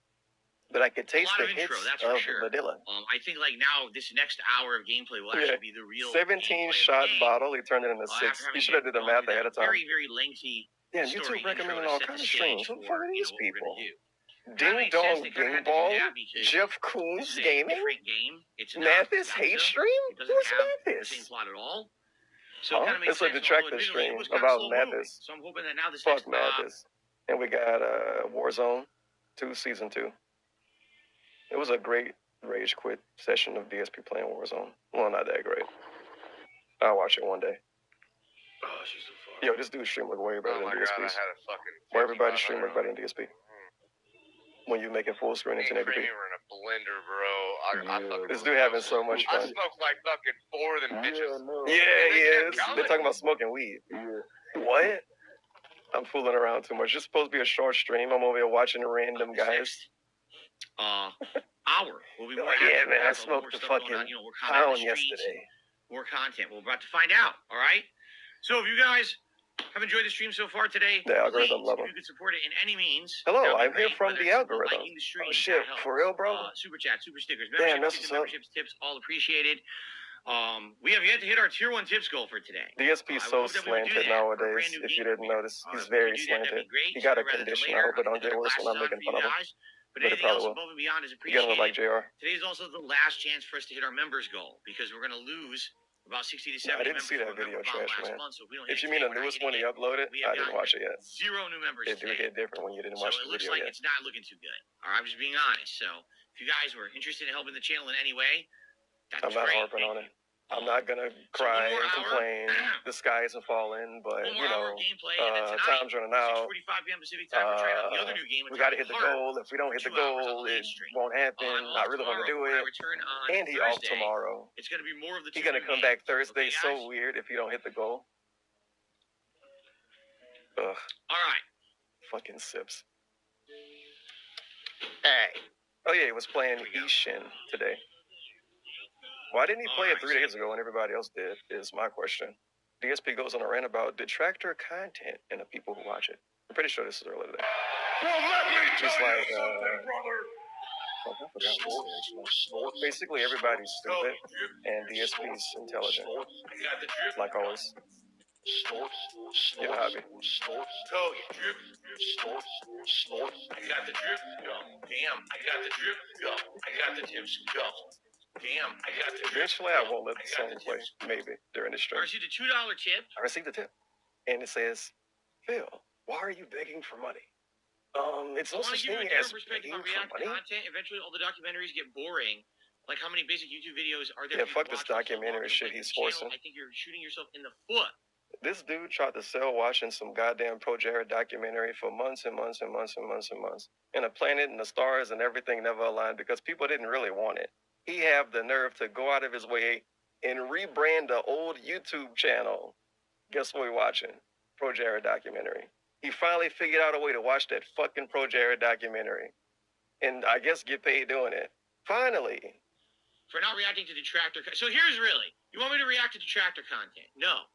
[SPEAKER 6] But I could taste the hits of vanilla.
[SPEAKER 1] I think like now this next hour of gameplay will actually be the real
[SPEAKER 6] 17-shot bottle. He turned it into 6. You should have did the math ahead of time.
[SPEAKER 1] Very, very lengthy.
[SPEAKER 6] Yeah, YouTube recommending all kinds of streams. What the fuck are these people? Ding Dong Ding Ball, Jeff Koons Gaming, Mathis Hate Stream? Who's Mathis?
[SPEAKER 1] So it kind of makes
[SPEAKER 6] It's a
[SPEAKER 1] sense.
[SPEAKER 6] detractor
[SPEAKER 1] Although
[SPEAKER 6] stream
[SPEAKER 1] it was kind of
[SPEAKER 6] about
[SPEAKER 1] slow-moving.
[SPEAKER 6] Mathis.
[SPEAKER 1] So I'm hoping that now this
[SPEAKER 6] Fuck
[SPEAKER 1] next
[SPEAKER 6] Mathis. And we got Warzone 2 Season 2. It was a great rage quit session of DSP playing Warzone. Well, not that great. I'll watch it one day.
[SPEAKER 1] Oh, she's so far.
[SPEAKER 6] Yo, this dude's stream look way better than
[SPEAKER 8] God, I
[SPEAKER 6] DSP's.
[SPEAKER 8] had a fucking.
[SPEAKER 6] Where everybody's stream look better than DSP. When you make it full screen in
[SPEAKER 8] Me and
[SPEAKER 6] 1080p.
[SPEAKER 8] Creamy were in a blender, bro. I fucking
[SPEAKER 6] This dude having so much
[SPEAKER 8] I
[SPEAKER 6] fun.
[SPEAKER 8] smoked like fucking 4 of them bitches.
[SPEAKER 6] Yeah, he is.
[SPEAKER 8] kept
[SPEAKER 6] They're
[SPEAKER 8] going.
[SPEAKER 6] talking about smoking weed. What? I'm fooling around too much. It's supposed to be a short stream. I'm over here watching random guys.
[SPEAKER 1] Hour. We'll be more
[SPEAKER 6] Yeah,
[SPEAKER 1] active.
[SPEAKER 6] man, I
[SPEAKER 1] We'll have
[SPEAKER 6] smoked
[SPEAKER 1] more
[SPEAKER 6] the
[SPEAKER 1] stuff
[SPEAKER 6] fucking
[SPEAKER 1] going on. You know, we're coming
[SPEAKER 6] pound
[SPEAKER 1] on the streets,
[SPEAKER 6] yesterday.
[SPEAKER 1] more content. We're about to find out. All right. So if you guys have enjoyed the stream so far today,
[SPEAKER 6] The algorithm
[SPEAKER 1] please,
[SPEAKER 6] love
[SPEAKER 1] if
[SPEAKER 6] him.
[SPEAKER 1] you could support it in any means.
[SPEAKER 6] Hello,
[SPEAKER 1] that would be
[SPEAKER 6] I'm here
[SPEAKER 1] great,
[SPEAKER 6] from
[SPEAKER 1] whether
[SPEAKER 6] the
[SPEAKER 1] it's
[SPEAKER 6] algorithm.
[SPEAKER 1] liking the stream,
[SPEAKER 6] Oh shit,
[SPEAKER 1] that helps.
[SPEAKER 6] for real, bro?
[SPEAKER 1] Super chat, super stickers,
[SPEAKER 6] Damn,
[SPEAKER 1] memberships,
[SPEAKER 6] that's
[SPEAKER 1] tips,
[SPEAKER 6] what's up.
[SPEAKER 1] memberships, tips, all appreciated. We have yet to hit our tier 1 tips goal for today.
[SPEAKER 6] DSP's
[SPEAKER 1] I
[SPEAKER 6] so
[SPEAKER 1] would hope that we would do
[SPEAKER 6] slanted
[SPEAKER 1] that for a
[SPEAKER 6] nowadays,
[SPEAKER 1] brand new
[SPEAKER 6] if you
[SPEAKER 1] game
[SPEAKER 6] didn't
[SPEAKER 1] review.
[SPEAKER 6] notice. He's
[SPEAKER 1] If we
[SPEAKER 6] very
[SPEAKER 1] could do that, that'd
[SPEAKER 6] slanted.
[SPEAKER 1] be great.
[SPEAKER 6] He got a
[SPEAKER 1] Sooner rather than
[SPEAKER 6] condition.
[SPEAKER 1] later.
[SPEAKER 6] I hope it don't
[SPEAKER 1] I'll
[SPEAKER 6] get
[SPEAKER 1] put
[SPEAKER 6] worse when I'm
[SPEAKER 1] glasses
[SPEAKER 6] making
[SPEAKER 1] on
[SPEAKER 6] fun
[SPEAKER 1] for
[SPEAKER 6] of
[SPEAKER 1] you
[SPEAKER 6] him.
[SPEAKER 1] guys, But
[SPEAKER 6] But it
[SPEAKER 1] anything else
[SPEAKER 6] probably will.
[SPEAKER 1] above and beyond is
[SPEAKER 6] You're gonna look like
[SPEAKER 1] appreciated.
[SPEAKER 6] JR.
[SPEAKER 1] Today's also the last chance for us to hit our members goal because we're going to lose about 60 to 70
[SPEAKER 6] I didn't
[SPEAKER 1] members
[SPEAKER 6] see that
[SPEAKER 1] from our
[SPEAKER 6] video,
[SPEAKER 1] member bond
[SPEAKER 6] Trash
[SPEAKER 1] last
[SPEAKER 6] Man.
[SPEAKER 1] month, so if we don't
[SPEAKER 6] If
[SPEAKER 1] hit
[SPEAKER 6] you
[SPEAKER 1] it
[SPEAKER 6] mean
[SPEAKER 1] today,
[SPEAKER 6] the
[SPEAKER 1] we're not
[SPEAKER 6] newest
[SPEAKER 1] hitting
[SPEAKER 6] one he
[SPEAKER 1] it.
[SPEAKER 6] uploaded,
[SPEAKER 1] We have
[SPEAKER 6] I didn't
[SPEAKER 1] gotten
[SPEAKER 6] watch it yet.
[SPEAKER 1] 0 new members
[SPEAKER 6] It do
[SPEAKER 1] today.
[SPEAKER 6] hit different when you didn't
[SPEAKER 1] So
[SPEAKER 6] watch
[SPEAKER 1] it
[SPEAKER 6] the
[SPEAKER 1] looks
[SPEAKER 6] video
[SPEAKER 1] like
[SPEAKER 6] yet.
[SPEAKER 1] it's not looking too good. All right, I'm just being honest. So if you guys were interested in helping the channel in any way, that's
[SPEAKER 6] I'm not
[SPEAKER 1] great.
[SPEAKER 6] harping on it. I'm not gonna
[SPEAKER 1] So
[SPEAKER 6] cry
[SPEAKER 1] one more
[SPEAKER 6] and
[SPEAKER 1] hour.
[SPEAKER 6] complain. The sky isn't falling, but
[SPEAKER 1] One more
[SPEAKER 6] you
[SPEAKER 1] hour
[SPEAKER 6] know,
[SPEAKER 1] of gameplay, and then tonight,
[SPEAKER 6] time's running out.
[SPEAKER 1] 6:45 p.m. Pacific time, we're trying out the other new game.
[SPEAKER 6] We gotta hit the goal. If we don't hit the
[SPEAKER 1] 2 hours on
[SPEAKER 6] goal,
[SPEAKER 1] the
[SPEAKER 6] it
[SPEAKER 1] late stream.
[SPEAKER 6] won't happen.
[SPEAKER 1] I'm
[SPEAKER 6] I
[SPEAKER 1] off
[SPEAKER 6] really want to do
[SPEAKER 1] tomorrow. When I
[SPEAKER 6] it.
[SPEAKER 1] return on
[SPEAKER 6] And he off
[SPEAKER 1] Thursday,
[SPEAKER 6] tomorrow.
[SPEAKER 1] It's going to be more of the
[SPEAKER 6] He
[SPEAKER 1] two
[SPEAKER 6] gonna
[SPEAKER 1] new
[SPEAKER 6] come
[SPEAKER 1] games.
[SPEAKER 6] back Thursday.
[SPEAKER 1] Okay,
[SPEAKER 6] So
[SPEAKER 1] guys?
[SPEAKER 6] weird if you don't hit the goal. Ugh,
[SPEAKER 1] All right.
[SPEAKER 6] fucking sips. Hey. Oh yeah, he was playing
[SPEAKER 1] Here we go.
[SPEAKER 6] Ishin today. Why didn't he play it
[SPEAKER 1] Alright,
[SPEAKER 6] 3 days ago when everybody else did? Is my question. DSP goes on a rant about detractor content and the people who watch it. I'm pretty sure this is earlier today.
[SPEAKER 7] Well, let me
[SPEAKER 6] Just
[SPEAKER 7] tell
[SPEAKER 6] like,
[SPEAKER 7] you something, brother.
[SPEAKER 6] I forgot what it is. Basically, everybody's stupid and DSP's intelligent,
[SPEAKER 7] I got the drip.
[SPEAKER 6] like always. Get a hobby.
[SPEAKER 7] Tell you, drip. I got the drip. Go. Damn, I got the drip. Go. I got the tips. Go. Damn, I got the drip.
[SPEAKER 6] Eventually, I won't let the song play. Maybe during the
[SPEAKER 1] I
[SPEAKER 6] stream.
[SPEAKER 1] received a $2 tip.
[SPEAKER 6] I received a tip, and it says, "Phil, why are you begging for money?" It's
[SPEAKER 1] I
[SPEAKER 6] no
[SPEAKER 1] want to
[SPEAKER 6] such
[SPEAKER 1] give you
[SPEAKER 6] thing
[SPEAKER 1] a different
[SPEAKER 6] as
[SPEAKER 1] perspective
[SPEAKER 6] begging
[SPEAKER 1] on
[SPEAKER 6] for
[SPEAKER 1] React
[SPEAKER 6] money.
[SPEAKER 1] content. Eventually, all the documentaries get boring. Like, how many basic YouTube videos are there?
[SPEAKER 6] Yeah,
[SPEAKER 1] for you
[SPEAKER 6] fuck
[SPEAKER 1] to
[SPEAKER 6] this
[SPEAKER 1] watch on so
[SPEAKER 6] documentary
[SPEAKER 1] long?
[SPEAKER 6] shit
[SPEAKER 1] Like,
[SPEAKER 6] he's
[SPEAKER 1] the channel,
[SPEAKER 6] forcing.
[SPEAKER 1] I think you're shooting yourself in the foot.
[SPEAKER 6] This dude tried to sell watching some goddamn Pro Jared documentary for months and months and months and months and months. And the planet and the stars and everything never aligned because people didn't really want it. He have the nerve to go out of his way and rebrand the old YouTube channel. Guess what we're watching? Pro Jared documentary. He finally figured out a way to watch that fucking Pro Jared documentary. And I guess get paid doing it. Finally.
[SPEAKER 1] For not reacting to detractor. So here's really, you want me to react to detractor content? No.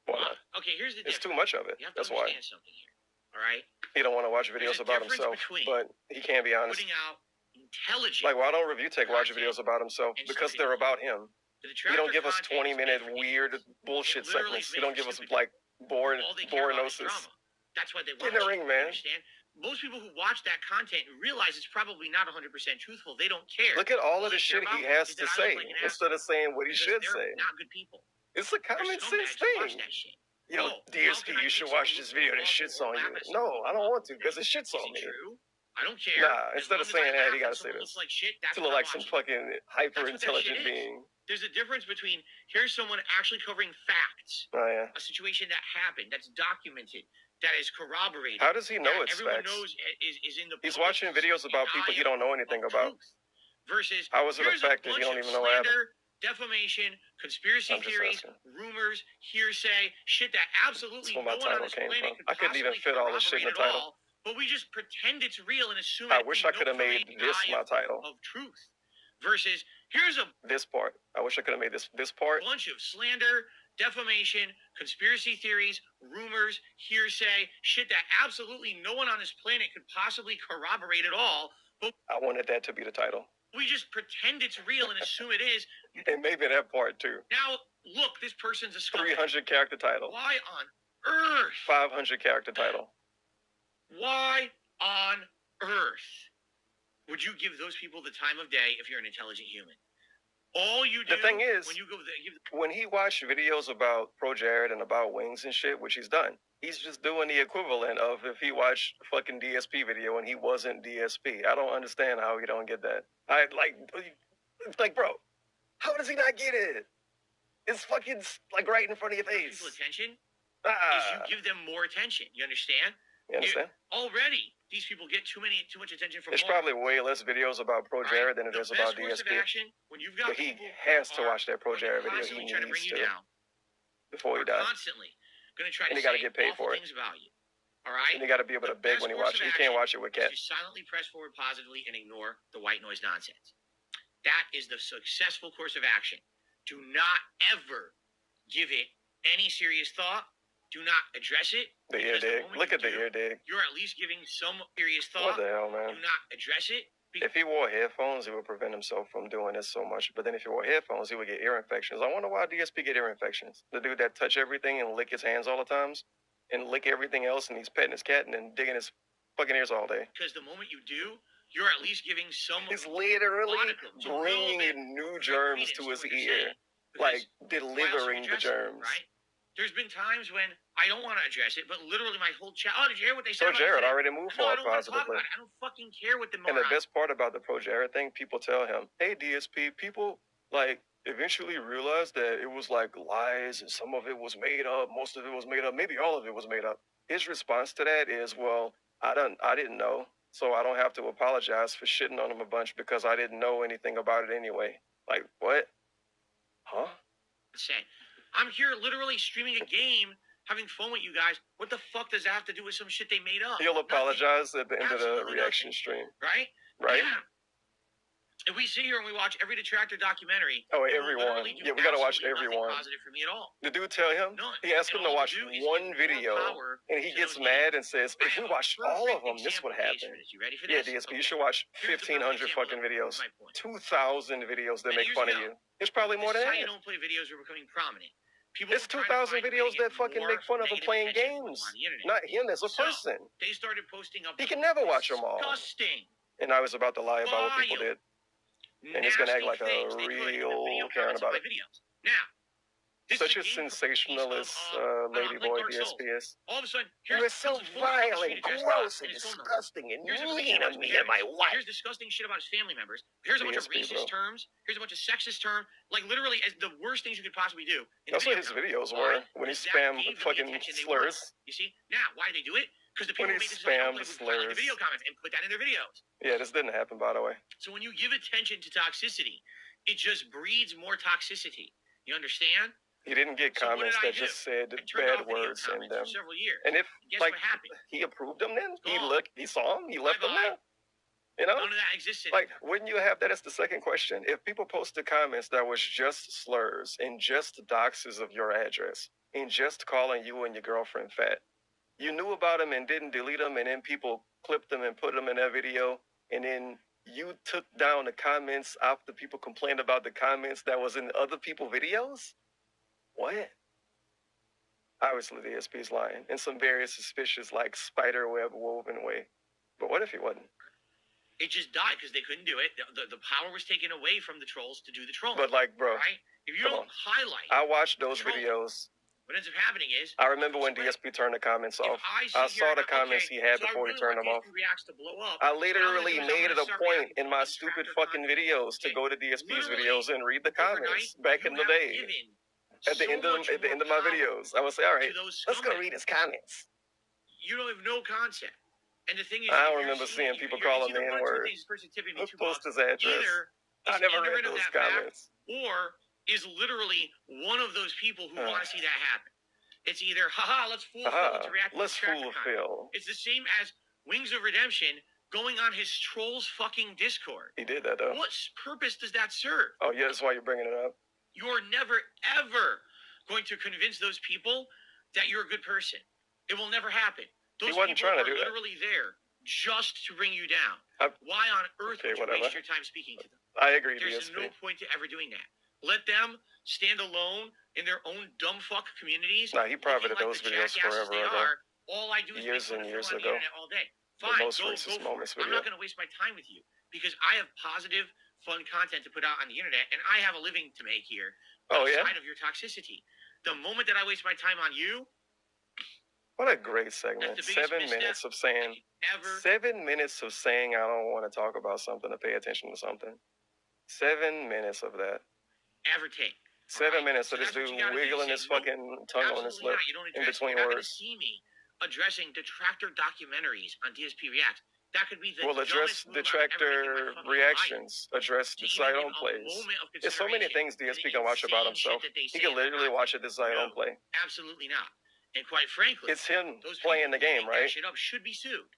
[SPEAKER 6] Why not?
[SPEAKER 1] Okay, here's the
[SPEAKER 6] It's
[SPEAKER 1] difference.
[SPEAKER 6] too much of it.
[SPEAKER 1] You have to
[SPEAKER 6] That's why.
[SPEAKER 1] understand something here. All right?
[SPEAKER 6] He don't want to watch
[SPEAKER 1] There's
[SPEAKER 6] videos
[SPEAKER 1] a
[SPEAKER 6] about
[SPEAKER 1] difference
[SPEAKER 6] himself,
[SPEAKER 1] between
[SPEAKER 6] but he can't be honest.
[SPEAKER 1] Putting out intelligent.
[SPEAKER 6] Like, why don't Review Tech watch
[SPEAKER 1] content
[SPEAKER 6] videos about himself?
[SPEAKER 1] and
[SPEAKER 6] Because
[SPEAKER 1] something
[SPEAKER 6] they're
[SPEAKER 1] else.
[SPEAKER 6] about him.
[SPEAKER 1] The
[SPEAKER 6] He
[SPEAKER 1] detractor
[SPEAKER 6] don't give us
[SPEAKER 1] content is
[SPEAKER 6] 20-minute
[SPEAKER 1] made for
[SPEAKER 6] weird
[SPEAKER 1] idiots.
[SPEAKER 6] bullshit
[SPEAKER 1] It literally
[SPEAKER 6] segments.
[SPEAKER 1] is
[SPEAKER 6] He
[SPEAKER 1] made
[SPEAKER 6] don't
[SPEAKER 1] for
[SPEAKER 6] give us
[SPEAKER 1] stupid
[SPEAKER 6] like boring
[SPEAKER 1] All they care about is
[SPEAKER 6] borenosis.
[SPEAKER 1] drama. That's what they
[SPEAKER 6] Get
[SPEAKER 1] watch.
[SPEAKER 6] in the ring, man.
[SPEAKER 1] You understand? Most people who watch that content realize it's probably not 100% truthful. They don't care.
[SPEAKER 6] Look at all of
[SPEAKER 1] they
[SPEAKER 6] the
[SPEAKER 1] care
[SPEAKER 6] shit he
[SPEAKER 1] about
[SPEAKER 6] has
[SPEAKER 1] is
[SPEAKER 6] to
[SPEAKER 1] that I
[SPEAKER 6] say
[SPEAKER 1] look like an
[SPEAKER 6] instead of saying what he
[SPEAKER 1] because
[SPEAKER 6] should
[SPEAKER 1] they're
[SPEAKER 6] say.
[SPEAKER 1] not good people.
[SPEAKER 6] It's a
[SPEAKER 1] They're
[SPEAKER 6] common sense
[SPEAKER 1] scumbags who watch
[SPEAKER 6] thing.
[SPEAKER 1] that shit.
[SPEAKER 6] Yo,
[SPEAKER 1] Oh, how
[SPEAKER 6] DSP,
[SPEAKER 1] can I
[SPEAKER 6] you should
[SPEAKER 1] make
[SPEAKER 6] watch
[SPEAKER 1] somebody
[SPEAKER 6] this
[SPEAKER 1] look
[SPEAKER 6] video that
[SPEAKER 1] awful
[SPEAKER 6] shits
[SPEAKER 1] or
[SPEAKER 6] on you.
[SPEAKER 1] laugh at
[SPEAKER 6] No,
[SPEAKER 1] something?
[SPEAKER 6] I don't want to because it shits
[SPEAKER 1] Is
[SPEAKER 6] on
[SPEAKER 1] it
[SPEAKER 6] me.
[SPEAKER 1] true? I don't care.
[SPEAKER 6] Nah,
[SPEAKER 1] As
[SPEAKER 6] instead
[SPEAKER 1] long
[SPEAKER 6] of
[SPEAKER 1] as I
[SPEAKER 6] saying that,
[SPEAKER 1] laugh
[SPEAKER 6] he
[SPEAKER 1] and
[SPEAKER 6] gotta say
[SPEAKER 1] someone
[SPEAKER 6] this.
[SPEAKER 1] looks like shit, that's
[SPEAKER 6] To
[SPEAKER 1] what
[SPEAKER 6] look
[SPEAKER 1] I'm
[SPEAKER 6] like some
[SPEAKER 1] watching.
[SPEAKER 6] fucking hyper-intelligent
[SPEAKER 1] shit is.
[SPEAKER 6] being.
[SPEAKER 1] There's a difference between here's someone actually covering facts,
[SPEAKER 6] Oh, yeah.
[SPEAKER 1] a situation that happened, that's documented, that is corroborated.
[SPEAKER 6] How does he know
[SPEAKER 1] that
[SPEAKER 6] it's
[SPEAKER 1] everyone
[SPEAKER 6] facts?
[SPEAKER 1] knows is in the
[SPEAKER 6] He's
[SPEAKER 1] public
[SPEAKER 6] watching videos about people he don't know anything
[SPEAKER 1] of
[SPEAKER 6] about.
[SPEAKER 1] truth. Versus
[SPEAKER 6] How is it a
[SPEAKER 1] here's
[SPEAKER 6] fact that
[SPEAKER 1] bunch
[SPEAKER 6] you don't
[SPEAKER 1] of
[SPEAKER 6] even know what happened?
[SPEAKER 1] slander, defamation, conspiracy
[SPEAKER 6] I'm just
[SPEAKER 1] theories,
[SPEAKER 6] asking.
[SPEAKER 1] rumors, hearsay, shit that absolutely
[SPEAKER 6] That's where
[SPEAKER 1] no
[SPEAKER 6] my
[SPEAKER 1] one on
[SPEAKER 6] title
[SPEAKER 1] this
[SPEAKER 6] came
[SPEAKER 1] planet
[SPEAKER 6] from.
[SPEAKER 1] could
[SPEAKER 6] I couldn't even
[SPEAKER 1] possibly
[SPEAKER 6] fit all this shit in the
[SPEAKER 1] corroborate at
[SPEAKER 6] title.
[SPEAKER 1] all, but we just pretend it's real and assume
[SPEAKER 6] I
[SPEAKER 1] it
[SPEAKER 6] wish
[SPEAKER 1] in
[SPEAKER 6] I could have
[SPEAKER 1] no
[SPEAKER 6] made
[SPEAKER 1] parade
[SPEAKER 6] this
[SPEAKER 1] eye
[SPEAKER 6] my title.
[SPEAKER 1] of truth. Versus here's a
[SPEAKER 6] This part. I wish I could have made this part.
[SPEAKER 1] bunch of slander, defamation, conspiracy theories, rumors, hearsay, shit that absolutely no one on this planet could possibly corroborate at all. But
[SPEAKER 6] I wanted that to be the title.
[SPEAKER 1] we just pretend it's real and assume it is.
[SPEAKER 6] And maybe that part too.
[SPEAKER 1] Now, look, this person's a scumbag.
[SPEAKER 6] 300 character title.
[SPEAKER 1] Why on earth?
[SPEAKER 6] 500 character title.
[SPEAKER 1] Why on earth would you give those people the time of day if you're an intelligent human? All you do
[SPEAKER 6] The thing is,
[SPEAKER 1] when you go
[SPEAKER 6] when he watched videos about Pro Jared and about wings and shit, which he's done, he's just doing the equivalent of if he watched fucking DSP video and he wasn't DSP. I don't understand how he don't get that. Bro, how does he not get it? It's fucking like right in front of your face.
[SPEAKER 1] people attention is you give them more attention. You understand?
[SPEAKER 6] You understand?
[SPEAKER 1] Already, these people get too much attention from.
[SPEAKER 6] There's probably way less videos about Pro Jared than it is about DSP.
[SPEAKER 1] Action, when you've got
[SPEAKER 6] but he has to watch that Pro Jared video. He
[SPEAKER 1] trying to bring
[SPEAKER 6] needs
[SPEAKER 1] you
[SPEAKER 6] to
[SPEAKER 1] down.
[SPEAKER 6] Before he dies.
[SPEAKER 1] Constantly going to try
[SPEAKER 6] and
[SPEAKER 1] to
[SPEAKER 6] he got to get paid
[SPEAKER 1] awful
[SPEAKER 6] for it.
[SPEAKER 1] things about you. All right.
[SPEAKER 6] And you got to be able to beg when you watch it. You can't watch it with cat.
[SPEAKER 1] Just silently press forward positively and ignore the white noise nonsense. That is the successful course of action. Do not ever give it any serious thought. Do not address it.
[SPEAKER 6] The ear dig. Look at the ear dig.
[SPEAKER 1] You're at least giving some serious thought.
[SPEAKER 6] What the hell, man?
[SPEAKER 1] Do not address it.
[SPEAKER 6] If he wore headphones, he would prevent himself from doing this so much. But then if he wore headphones, he would get ear infections. I wonder why DSP get ear infections. The dude that touch everything and lick his hands all the times and lick everything else, and he's petting his cat and then digging his fucking ears all day.
[SPEAKER 1] Because the moment you do, you're at least giving some.
[SPEAKER 6] He's literally bringing new germs to his ear. Like, delivering the germs.
[SPEAKER 1] Right? There's been times when I don't want to address it, but literally my whole chat. Oh, did you hear what they said?
[SPEAKER 6] Pro Jared already moved forward positively.
[SPEAKER 1] I don't fucking care what the.
[SPEAKER 6] And the best part about the Pro Jared thing, people tell him, "Hey DSP, people like eventually realized that it was like lies and some of it was made up, most of it was made up, maybe all of it was made up." His response to that is, "Well, I didn't know, so I don't have to apologize for shitting on him a bunch because I didn't know anything about it anyway." Like what? Huh?
[SPEAKER 1] I'm here literally streaming a game, having fun with you guys. What the fuck does that have to do with some shit they made up?
[SPEAKER 6] He'll apologize at the end of the reaction stream.
[SPEAKER 1] Right?
[SPEAKER 6] Right?
[SPEAKER 1] Yeah. If we sit here and we watch every detractor documentary,
[SPEAKER 6] oh, everyone. Yeah, we gotta watch everyone.
[SPEAKER 1] Positive for me at all.
[SPEAKER 6] The dude tell him, he asked him to watch one video, and he gets mad and says, "If we watched all of them, this would happen."
[SPEAKER 1] You ready for
[SPEAKER 6] yeah,
[SPEAKER 1] this?
[SPEAKER 6] DSP, you should watch 1,500 fucking videos, 2,000 videos that make fun of you. It's probably more than that.
[SPEAKER 1] How you don't play videos are becoming prominent.
[SPEAKER 6] It's 2,000 videos that fucking make fun of him playing games, not him as a person.
[SPEAKER 1] They started posting up.
[SPEAKER 6] He can never watch them all.
[SPEAKER 1] Disgusting.
[SPEAKER 6] And I was about to lie about what people did. And he's going to act like a real Karen about it.
[SPEAKER 1] Now,
[SPEAKER 6] such a sensationalist ladyboy DSP is.
[SPEAKER 1] All of a sudden,
[SPEAKER 6] you are so vile and gross and disgusting and mean to me and my wife.
[SPEAKER 1] Here's disgusting shit about his family members. Here's a bunch of racist terms. Here's a bunch of sexist terms. Like literally, as the worst things you could possibly do.
[SPEAKER 6] That's what his videos were when he spammed fucking slurs.
[SPEAKER 1] You see? Now, why did they do it? Because the people
[SPEAKER 6] when he
[SPEAKER 1] made this
[SPEAKER 6] spammed slurs.
[SPEAKER 1] The video comments and put that in their videos.
[SPEAKER 6] Yeah, this didn't happen, by the way.
[SPEAKER 1] So when you give attention to toxicity, it just breeds more toxicity. You understand?
[SPEAKER 6] He didn't get comments that just said bad words in them. And if like he approved them, then he saw them, he left them there. You know,
[SPEAKER 1] none of that existed.
[SPEAKER 6] Like, wouldn't you have that as the second question? If people posted comments that was just slurs and just doxes of your address and just calling you and your girlfriend fat, you knew about them and didn't delete them, and then people clipped them and put them in that video, and then you took down the comments after people complained about the comments that was in other people's videos? What? Obviously, the DSP is lying in some very suspicious, like, spider web woven way. But what if he wasn't?
[SPEAKER 1] It just died because they couldn't do it. The power was taken away from the trolls to do the trolling.
[SPEAKER 6] But, like, bro,
[SPEAKER 1] right? If you don't highlight,
[SPEAKER 6] I watched those videos.
[SPEAKER 1] What ends up happening is,
[SPEAKER 6] I remember when DSP turned the comments off. I saw the comments he had before he turned them off. I literally made it a point in my stupid fucking videos to go to DSP's videos and read the comments back in the day. At the end of my videos, I would say, "All right, let's go read his comments."
[SPEAKER 1] You don't have no concept. And the thing is,
[SPEAKER 6] I don't remember seeing people call him the N-word. Let's post his address. I never read those comments.
[SPEAKER 1] Or is literally one of those people who want to see that happen. It's either, haha, let's fool Phil to react to
[SPEAKER 6] let's fool Phil.
[SPEAKER 1] It's the same as Wings of Redemption going on his Trolls fucking Discord.
[SPEAKER 6] He did that, though.
[SPEAKER 1] What purpose does that serve?
[SPEAKER 6] Oh, yeah, that's why you're bringing it up.
[SPEAKER 1] You're never, ever going to convince those people that you're a good person. It will never happen. Those
[SPEAKER 6] people are
[SPEAKER 1] literally there just to bring you down. Why on earth would you waste your time speaking to them?
[SPEAKER 6] I agree,
[SPEAKER 1] There's
[SPEAKER 6] DSP.
[SPEAKER 1] no point to ever doing that. Let them stand alone in their own dumb fuck communities.
[SPEAKER 6] Nah, he privated those videos forever ago.
[SPEAKER 1] All I do is
[SPEAKER 6] years and years ago.
[SPEAKER 1] all day. Fine, go for it. I'm not going to waste my time with you because I have positive fun content to put out on the internet, and I have a living to make here
[SPEAKER 6] Oh, yeah?
[SPEAKER 1] outside of your toxicity. The moment that I waste my time on you,
[SPEAKER 6] What a great segment.
[SPEAKER 1] that's the biggest
[SPEAKER 6] 7 minutes of saying,
[SPEAKER 1] ever.
[SPEAKER 6] 7 minutes of saying I don't want to talk about something to pay attention to something. 7 minutes of that.
[SPEAKER 1] Ever take.
[SPEAKER 6] 7
[SPEAKER 1] Alright?
[SPEAKER 6] minutes of this
[SPEAKER 1] So that's
[SPEAKER 6] dude
[SPEAKER 1] what you gotta do.
[SPEAKER 6] wiggling
[SPEAKER 1] Say,
[SPEAKER 6] his
[SPEAKER 1] nope,
[SPEAKER 6] fucking tongue on his
[SPEAKER 1] absolutely
[SPEAKER 6] lip
[SPEAKER 1] not. You don't
[SPEAKER 6] in
[SPEAKER 1] address.
[SPEAKER 6] between
[SPEAKER 1] You're not gonna
[SPEAKER 6] words.
[SPEAKER 1] see me addressing detractor documentaries on DSP React. That could be the
[SPEAKER 6] Well, address
[SPEAKER 1] dumbest move I've ever taken in
[SPEAKER 6] detractor
[SPEAKER 1] my fucking
[SPEAKER 6] reactions. Address the
[SPEAKER 1] life.
[SPEAKER 6] site
[SPEAKER 1] Taking
[SPEAKER 6] on
[SPEAKER 1] a
[SPEAKER 6] plays.
[SPEAKER 1] moment of
[SPEAKER 6] There's so many
[SPEAKER 1] consideration
[SPEAKER 6] things
[SPEAKER 1] to
[SPEAKER 6] DSP
[SPEAKER 1] the
[SPEAKER 6] can watch about
[SPEAKER 1] insane
[SPEAKER 6] himself.
[SPEAKER 1] shit that they
[SPEAKER 6] He
[SPEAKER 1] say
[SPEAKER 6] can
[SPEAKER 1] in their
[SPEAKER 6] literally watch
[SPEAKER 1] content.
[SPEAKER 6] it the site on
[SPEAKER 1] No,
[SPEAKER 6] play.
[SPEAKER 1] absolutely not. And quite frankly,
[SPEAKER 6] It's him
[SPEAKER 1] those
[SPEAKER 6] playing
[SPEAKER 1] people
[SPEAKER 6] the game,
[SPEAKER 1] who make
[SPEAKER 6] right?
[SPEAKER 1] that shit up should be sued.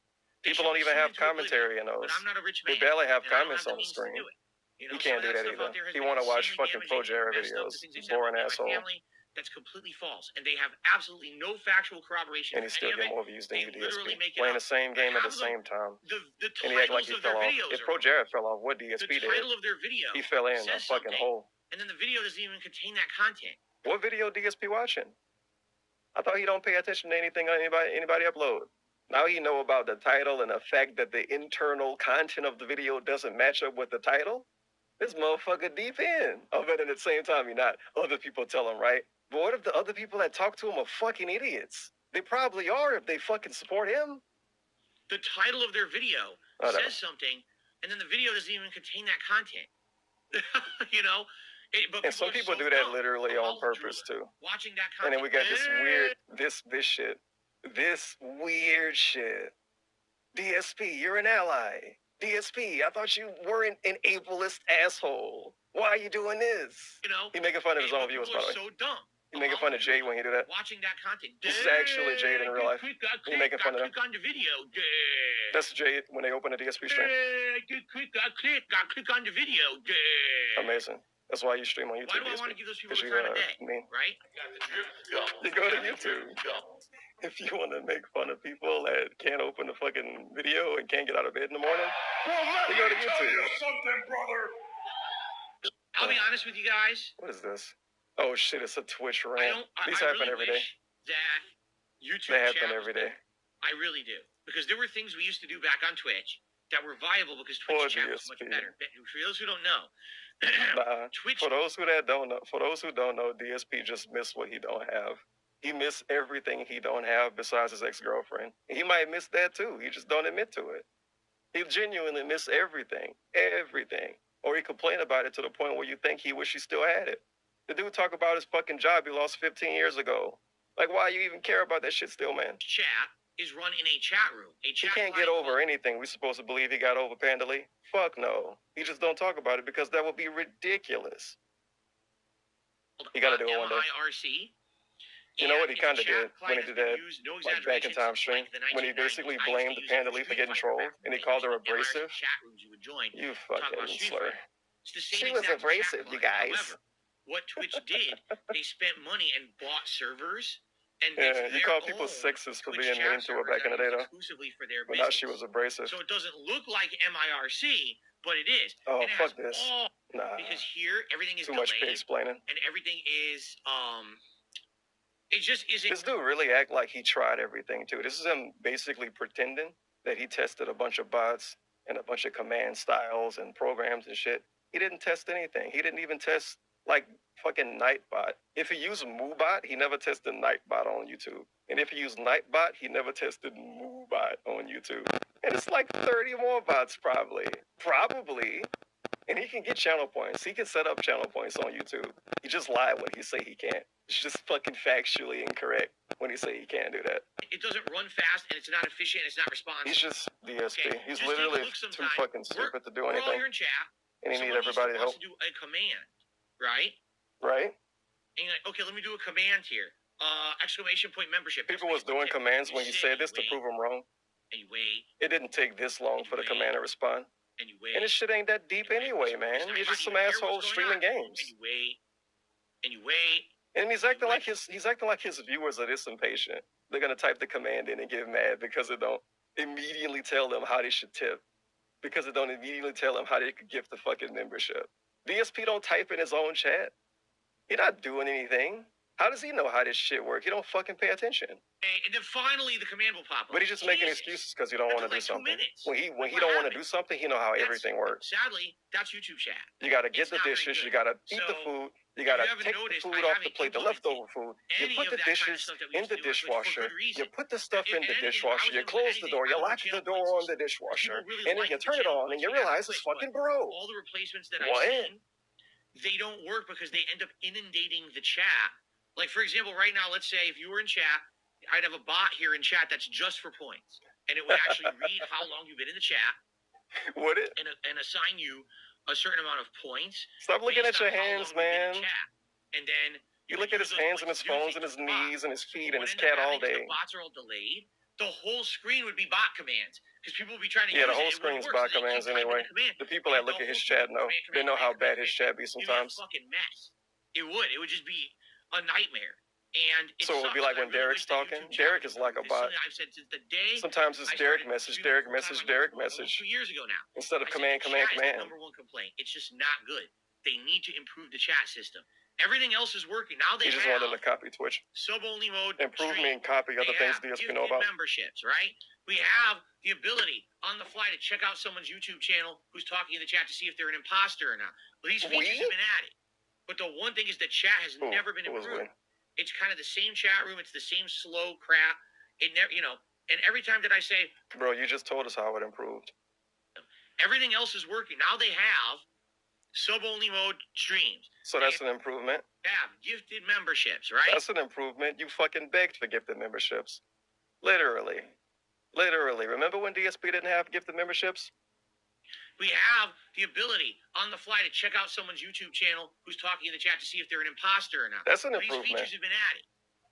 [SPEAKER 1] They
[SPEAKER 6] People
[SPEAKER 1] should
[SPEAKER 6] don't
[SPEAKER 1] be
[SPEAKER 6] even
[SPEAKER 1] sued
[SPEAKER 6] have
[SPEAKER 1] into oblivion.
[SPEAKER 6] commentary in
[SPEAKER 1] But
[SPEAKER 6] those.
[SPEAKER 1] I'm not a rich
[SPEAKER 6] They
[SPEAKER 1] man,
[SPEAKER 6] barely have
[SPEAKER 1] and I don't
[SPEAKER 6] comments
[SPEAKER 1] have
[SPEAKER 6] on
[SPEAKER 1] the
[SPEAKER 6] the
[SPEAKER 1] means to
[SPEAKER 6] screen.
[SPEAKER 1] do it. You know,
[SPEAKER 6] You can't
[SPEAKER 1] some
[SPEAKER 6] do
[SPEAKER 1] of
[SPEAKER 6] that
[SPEAKER 1] stuff
[SPEAKER 6] either.
[SPEAKER 1] out there has
[SPEAKER 6] You
[SPEAKER 1] been
[SPEAKER 6] want to watch
[SPEAKER 1] insanely
[SPEAKER 6] fucking
[SPEAKER 1] damaging
[SPEAKER 6] Pro
[SPEAKER 1] and
[SPEAKER 6] Jared
[SPEAKER 1] messed up.
[SPEAKER 6] videos.
[SPEAKER 1] The things they said
[SPEAKER 6] Boring
[SPEAKER 1] about me and
[SPEAKER 6] asshole.
[SPEAKER 1] my family, that's completely false, and they have absolutely no factual corroboration
[SPEAKER 6] And he
[SPEAKER 1] for
[SPEAKER 6] still
[SPEAKER 1] any of
[SPEAKER 6] get
[SPEAKER 1] it.
[SPEAKER 6] more views than
[SPEAKER 1] They
[SPEAKER 6] you
[SPEAKER 1] literally
[SPEAKER 6] DSP.
[SPEAKER 1] make it
[SPEAKER 6] Playing
[SPEAKER 1] up.
[SPEAKER 6] the same game at the
[SPEAKER 1] Half of
[SPEAKER 6] same
[SPEAKER 1] them,
[SPEAKER 6] time.
[SPEAKER 1] the
[SPEAKER 6] And he act like
[SPEAKER 1] titles
[SPEAKER 6] he
[SPEAKER 1] of their
[SPEAKER 6] fell off.
[SPEAKER 1] videos
[SPEAKER 6] If
[SPEAKER 1] are
[SPEAKER 6] Pro
[SPEAKER 1] wrong.
[SPEAKER 6] Jared fell off, what
[SPEAKER 1] The
[SPEAKER 6] DSP did,
[SPEAKER 1] title of their video
[SPEAKER 6] he fell in a
[SPEAKER 1] says
[SPEAKER 6] fucking
[SPEAKER 1] something,
[SPEAKER 6] hole.
[SPEAKER 1] and then the video doesn't even contain that content.
[SPEAKER 6] What video DSP watching? I thought he don't pay attention to anything anybody upload. Now he know about the title and the fact that the internal content of the video doesn't match up with the title. This motherfucker deep in. Oh, but at the same time, you're not. Other people tell him, right? But what if the other people that talk to him are fucking idiots? They probably are if they fucking support him.
[SPEAKER 1] The title of their video says something, and then the video doesn't even contain that content. You know? But
[SPEAKER 6] And some people
[SPEAKER 1] so
[SPEAKER 6] do that
[SPEAKER 1] dumb.
[SPEAKER 6] literally
[SPEAKER 1] A
[SPEAKER 6] on
[SPEAKER 1] mouth
[SPEAKER 6] purpose
[SPEAKER 1] drooler
[SPEAKER 6] too.
[SPEAKER 1] Watching that
[SPEAKER 6] And
[SPEAKER 1] content.
[SPEAKER 6] then we got this weird, this shit. This weird shit. DSP, you're an ally. DSP, I thought you were an ableist asshole. Why are you doing this?
[SPEAKER 1] You know?
[SPEAKER 6] He making fun of his own viewers, by
[SPEAKER 1] People
[SPEAKER 6] the way.
[SPEAKER 1] are so dumb.
[SPEAKER 6] He making fun of Jade when he do that.
[SPEAKER 1] Watching that content.
[SPEAKER 6] This is actually Jade in real life.
[SPEAKER 1] Click
[SPEAKER 6] making fun of them.
[SPEAKER 1] click on the video.
[SPEAKER 6] That's Jade when they open the DSP stream.
[SPEAKER 1] Click on the video.
[SPEAKER 6] Amazing. That's why you stream on YouTube.
[SPEAKER 1] Why do I want to
[SPEAKER 6] DSP.
[SPEAKER 1] give those people
[SPEAKER 6] 'Cause
[SPEAKER 1] the
[SPEAKER 6] you
[SPEAKER 1] time of day?
[SPEAKER 6] mean.
[SPEAKER 1] Right?
[SPEAKER 7] Got the drip gum.
[SPEAKER 6] You go to YouTube. If you want to make fun of people that can't open the fucking video and can't get out of bed in the morning, you go to YouTube.
[SPEAKER 7] Something, brother.
[SPEAKER 1] I'll be honest with you guys.
[SPEAKER 6] What is this? Oh shit, it's a Twitch
[SPEAKER 1] I
[SPEAKER 6] rant.
[SPEAKER 1] don't.
[SPEAKER 6] These
[SPEAKER 1] I
[SPEAKER 6] happen
[SPEAKER 1] really
[SPEAKER 6] every day.
[SPEAKER 1] wish that YouTube
[SPEAKER 6] They happen
[SPEAKER 1] channels
[SPEAKER 6] every day.
[SPEAKER 1] I really do. Because there were things we used to do back on Twitch that were viable because
[SPEAKER 6] Or
[SPEAKER 1] Twitch chat was much
[SPEAKER 6] DSP.
[SPEAKER 1] better. For those who don't know,
[SPEAKER 6] Nah,
[SPEAKER 1] Twitch.
[SPEAKER 6] for those who don't know, DSP just missed what he don't have. He missed everything he don't have besides his ex-girlfriend. He might miss that too. He just don't admit to it. He genuinely miss everything. Or he complain about it to the point where you think he wish he still had it. The dude talk about his fucking job he lost 15 years ago. Like, why you even care about that shit still, man?
[SPEAKER 1] Chat is run in a chat room. A
[SPEAKER 6] He
[SPEAKER 1] chat
[SPEAKER 6] can't get
[SPEAKER 1] line
[SPEAKER 6] over anything. We supposed to believe he got over Panda Lee? Fuck no. He just don't talk about it because that would be ridiculous.
[SPEAKER 1] called,
[SPEAKER 6] You gotta do it one day.
[SPEAKER 1] MIRC.
[SPEAKER 6] You know what he
[SPEAKER 1] And
[SPEAKER 6] kinda
[SPEAKER 1] it's a chat
[SPEAKER 6] did when he
[SPEAKER 1] client
[SPEAKER 6] did
[SPEAKER 1] that's
[SPEAKER 6] that,
[SPEAKER 1] been used, no
[SPEAKER 6] like back in
[SPEAKER 1] exaggerations,
[SPEAKER 6] time stream,
[SPEAKER 1] like the
[SPEAKER 6] when he
[SPEAKER 1] 1990s.
[SPEAKER 6] basically
[SPEAKER 1] I used to
[SPEAKER 6] blamed
[SPEAKER 1] use
[SPEAKER 6] Panda
[SPEAKER 1] it
[SPEAKER 6] Lee for
[SPEAKER 1] Street
[SPEAKER 6] getting
[SPEAKER 1] Fighter
[SPEAKER 6] trolled,
[SPEAKER 1] back
[SPEAKER 6] and he
[SPEAKER 1] then.
[SPEAKER 6] called her
[SPEAKER 1] It was MIRC
[SPEAKER 6] abrasive.
[SPEAKER 1] Chat rooms you would join.
[SPEAKER 6] You
[SPEAKER 1] Talk about
[SPEAKER 6] fucking
[SPEAKER 1] Street
[SPEAKER 6] slur.
[SPEAKER 1] Fighter. It's the same
[SPEAKER 6] She was
[SPEAKER 1] exact
[SPEAKER 6] abrasive,
[SPEAKER 1] chat
[SPEAKER 6] you
[SPEAKER 1] client.
[SPEAKER 6] guys.
[SPEAKER 1] However, what Twitch did, they spent money and bought servers. And
[SPEAKER 6] Yeah,
[SPEAKER 1] it's
[SPEAKER 6] he
[SPEAKER 1] their
[SPEAKER 6] called people
[SPEAKER 1] own
[SPEAKER 6] sexist for
[SPEAKER 1] Twitch
[SPEAKER 6] being
[SPEAKER 1] chat
[SPEAKER 6] mean to her
[SPEAKER 1] servers
[SPEAKER 6] back in the
[SPEAKER 1] that
[SPEAKER 6] day,
[SPEAKER 1] are
[SPEAKER 6] though.
[SPEAKER 1] exclusively for their
[SPEAKER 6] But
[SPEAKER 1] business.
[SPEAKER 6] now she was abrasive.
[SPEAKER 1] So it doesn't look like MIRC, but it is.
[SPEAKER 6] Oh,
[SPEAKER 1] and it
[SPEAKER 6] fuck
[SPEAKER 1] has
[SPEAKER 6] this.
[SPEAKER 1] all,
[SPEAKER 6] Nah,
[SPEAKER 1] because here everything is
[SPEAKER 6] too much
[SPEAKER 1] delayed
[SPEAKER 6] explaining.
[SPEAKER 1] and everything is it just isn't.
[SPEAKER 6] This dude really act like he tried everything, too. This is him basically pretending that he tested a bunch of bots and a bunch of command styles and programs and shit. He didn't test anything. He didn't even test, like, fucking Nightbot. If he used MooBot, he never tested Nightbot on YouTube. And if he used Nightbot, he never tested MooBot on YouTube. And it's like 30 more bots, probably. And he can get channel points. He can set up channel points on YouTube. He just lied when he say he can't. It's just fucking factually incorrect when he say he can't do that.
[SPEAKER 1] It doesn't run fast and it's not efficient and it's not responsive.
[SPEAKER 6] He's just DSP.
[SPEAKER 1] Okay,
[SPEAKER 6] He's
[SPEAKER 1] just take a
[SPEAKER 6] literally
[SPEAKER 1] look
[SPEAKER 6] too
[SPEAKER 1] sometime.
[SPEAKER 6] fucking stupid to do
[SPEAKER 1] We're all
[SPEAKER 6] anything.
[SPEAKER 1] here in chat.
[SPEAKER 6] And he needs
[SPEAKER 1] Someone
[SPEAKER 6] everybody to help.
[SPEAKER 1] wants to do a command, right?
[SPEAKER 6] Right?
[SPEAKER 1] And you're like, okay, let me do a command here. Exclamation point membership.
[SPEAKER 6] People was doing commands when he said this to prove him wrong.
[SPEAKER 1] And you wait,
[SPEAKER 6] It didn't take this long for the command to respond.
[SPEAKER 1] and you wait.
[SPEAKER 6] And this shit ain't that deep anyway, man. You're just some asshole streaming games.
[SPEAKER 1] And you wait, and you wait.
[SPEAKER 6] And he's acting like his viewers are this impatient. They're gonna type the command in and get mad because it don't immediately tell them how they should tip. Because it don't immediately tell them how they could gift the fucking membership. DSP don't type in his own chat. He's not doing anything. How does he know how this shit works? He don't fucking pay attention.
[SPEAKER 1] And then finally, the command will pop up.
[SPEAKER 6] But he's just making excuses because he don't want to do
[SPEAKER 1] like 2
[SPEAKER 6] something.
[SPEAKER 1] minutes.
[SPEAKER 6] When he
[SPEAKER 1] Like,
[SPEAKER 6] don't
[SPEAKER 1] what
[SPEAKER 6] want to do something, he know how everything works.
[SPEAKER 1] Sadly, that's YouTube chat.
[SPEAKER 6] You got to get
[SPEAKER 1] It's
[SPEAKER 6] the
[SPEAKER 1] not very
[SPEAKER 6] dishes.
[SPEAKER 1] good.
[SPEAKER 6] You got to eat
[SPEAKER 1] So,
[SPEAKER 6] the food. You got to
[SPEAKER 1] if you haven't
[SPEAKER 6] take the
[SPEAKER 1] noticed,
[SPEAKER 6] food
[SPEAKER 1] I
[SPEAKER 6] off the
[SPEAKER 1] haven't
[SPEAKER 6] plate, the
[SPEAKER 1] implemented
[SPEAKER 6] leftover food. You
[SPEAKER 1] any
[SPEAKER 6] put
[SPEAKER 1] of
[SPEAKER 6] the
[SPEAKER 1] that kind of
[SPEAKER 6] dishes
[SPEAKER 1] stuff that we
[SPEAKER 6] in
[SPEAKER 1] used
[SPEAKER 6] the
[SPEAKER 1] to do on Twitch for
[SPEAKER 6] dishwasher.
[SPEAKER 1] good reason.
[SPEAKER 6] You put the stuff
[SPEAKER 1] If
[SPEAKER 6] in the
[SPEAKER 1] anything,
[SPEAKER 6] dishwasher.
[SPEAKER 1] I
[SPEAKER 6] You
[SPEAKER 1] was
[SPEAKER 6] close the
[SPEAKER 1] able to
[SPEAKER 6] door. You
[SPEAKER 1] edit
[SPEAKER 6] lock
[SPEAKER 1] anything
[SPEAKER 6] the door on the
[SPEAKER 1] People
[SPEAKER 6] dishwasher.
[SPEAKER 1] really
[SPEAKER 6] And then
[SPEAKER 1] like
[SPEAKER 6] you
[SPEAKER 1] the
[SPEAKER 6] turn it
[SPEAKER 1] channel
[SPEAKER 6] on and you
[SPEAKER 1] points we have
[SPEAKER 6] realize
[SPEAKER 1] on
[SPEAKER 6] it's
[SPEAKER 1] Twitch,
[SPEAKER 6] fucking
[SPEAKER 1] but
[SPEAKER 6] broke.
[SPEAKER 1] all the replacements that
[SPEAKER 6] What?
[SPEAKER 1] I've seen, they don't work because they end up inundating the chat. Like, for example, right now, let's say if you were in chat, I'd have a bot here in chat that's just for points. And it would actually read how long you've been in the chat.
[SPEAKER 6] Would it?
[SPEAKER 1] And assign you a certain amount of points.
[SPEAKER 6] Stop looking
[SPEAKER 1] based
[SPEAKER 6] at your
[SPEAKER 1] on how
[SPEAKER 6] hands,
[SPEAKER 1] long you've been in
[SPEAKER 6] man.
[SPEAKER 1] chat. And then
[SPEAKER 6] You
[SPEAKER 1] would
[SPEAKER 6] look at
[SPEAKER 1] use
[SPEAKER 6] his
[SPEAKER 1] those
[SPEAKER 6] hands and
[SPEAKER 1] points
[SPEAKER 6] his
[SPEAKER 1] to do
[SPEAKER 6] phones and
[SPEAKER 1] things
[SPEAKER 6] his
[SPEAKER 1] with the bot.
[SPEAKER 6] knees and his feet
[SPEAKER 1] What
[SPEAKER 6] and his
[SPEAKER 1] ended up
[SPEAKER 6] cat all
[SPEAKER 1] happening is
[SPEAKER 6] day.
[SPEAKER 1] The bots are all delayed. The whole screen would be bot commands because people would be trying to
[SPEAKER 6] Yeah,
[SPEAKER 1] use
[SPEAKER 6] the whole
[SPEAKER 1] it. It wouldn't
[SPEAKER 6] screen's
[SPEAKER 1] work,
[SPEAKER 6] bot
[SPEAKER 1] so they
[SPEAKER 6] commands
[SPEAKER 1] keep typing
[SPEAKER 6] anyway.
[SPEAKER 1] the command.
[SPEAKER 6] The people
[SPEAKER 1] And
[SPEAKER 6] that look
[SPEAKER 1] the
[SPEAKER 6] at his
[SPEAKER 1] whole
[SPEAKER 6] chat
[SPEAKER 1] screen,
[SPEAKER 6] know.
[SPEAKER 1] command,
[SPEAKER 6] They know how
[SPEAKER 1] command,
[SPEAKER 6] bad his
[SPEAKER 1] command.
[SPEAKER 6] chat be
[SPEAKER 1] It'd be a
[SPEAKER 6] sometimes.
[SPEAKER 1] fucking mess. It would. It would just be a nightmare. And it
[SPEAKER 6] So it would be
[SPEAKER 1] sucks,
[SPEAKER 6] like
[SPEAKER 1] and I
[SPEAKER 6] when
[SPEAKER 1] really
[SPEAKER 6] Derek's
[SPEAKER 1] wish that
[SPEAKER 6] talking.
[SPEAKER 1] YouTube
[SPEAKER 6] Derek
[SPEAKER 1] chat
[SPEAKER 6] is like a
[SPEAKER 1] would improve.
[SPEAKER 6] bot.
[SPEAKER 1] This is something I've said since the day
[SPEAKER 6] Sometimes it's
[SPEAKER 1] I
[SPEAKER 6] Derek
[SPEAKER 1] started
[SPEAKER 6] message,
[SPEAKER 1] streaming
[SPEAKER 6] Derek
[SPEAKER 1] full-time
[SPEAKER 6] message,
[SPEAKER 1] on
[SPEAKER 6] Derek
[SPEAKER 1] YouTube almost
[SPEAKER 6] message.
[SPEAKER 1] 2 years ago now.
[SPEAKER 6] Instead of
[SPEAKER 1] I said
[SPEAKER 6] command,
[SPEAKER 1] the
[SPEAKER 6] command,
[SPEAKER 1] chat is the
[SPEAKER 6] command.
[SPEAKER 1] number one complaint. It's just not good. They need to improve the chat system. Everything else is working. Now they
[SPEAKER 6] He just
[SPEAKER 1] have
[SPEAKER 6] wanted to copy Twitch.
[SPEAKER 1] sub-only mode.
[SPEAKER 6] Improve
[SPEAKER 1] stream.
[SPEAKER 6] me and copy
[SPEAKER 1] They
[SPEAKER 6] other things
[SPEAKER 1] have
[SPEAKER 6] DSP
[SPEAKER 1] gifted
[SPEAKER 6] know about.
[SPEAKER 1] memberships, right? We have the ability on the fly to check out someone's YouTube channel who's talking in the chat to see if they're an imposter or not. Well, these features have been added. But the one thing is that chat has never been improved. It's kind of the same chat room. It's the same slow crap. It never, and every time that I say,
[SPEAKER 6] Bro, you just told us how it improved.
[SPEAKER 1] everything else is working. Now they have sub-only mode streams.
[SPEAKER 6] So that's an improvement.
[SPEAKER 1] They have gifted memberships, right?
[SPEAKER 6] That's an improvement. You fucking begged for gifted memberships. Literally. Literally. Remember when DSP didn't have gifted memberships?
[SPEAKER 1] We have the ability on the fly to check out someone's YouTube channel who's talking in the chat to see if they're an imposter or not.
[SPEAKER 6] That's an
[SPEAKER 1] These
[SPEAKER 6] improvement.
[SPEAKER 1] features have been added.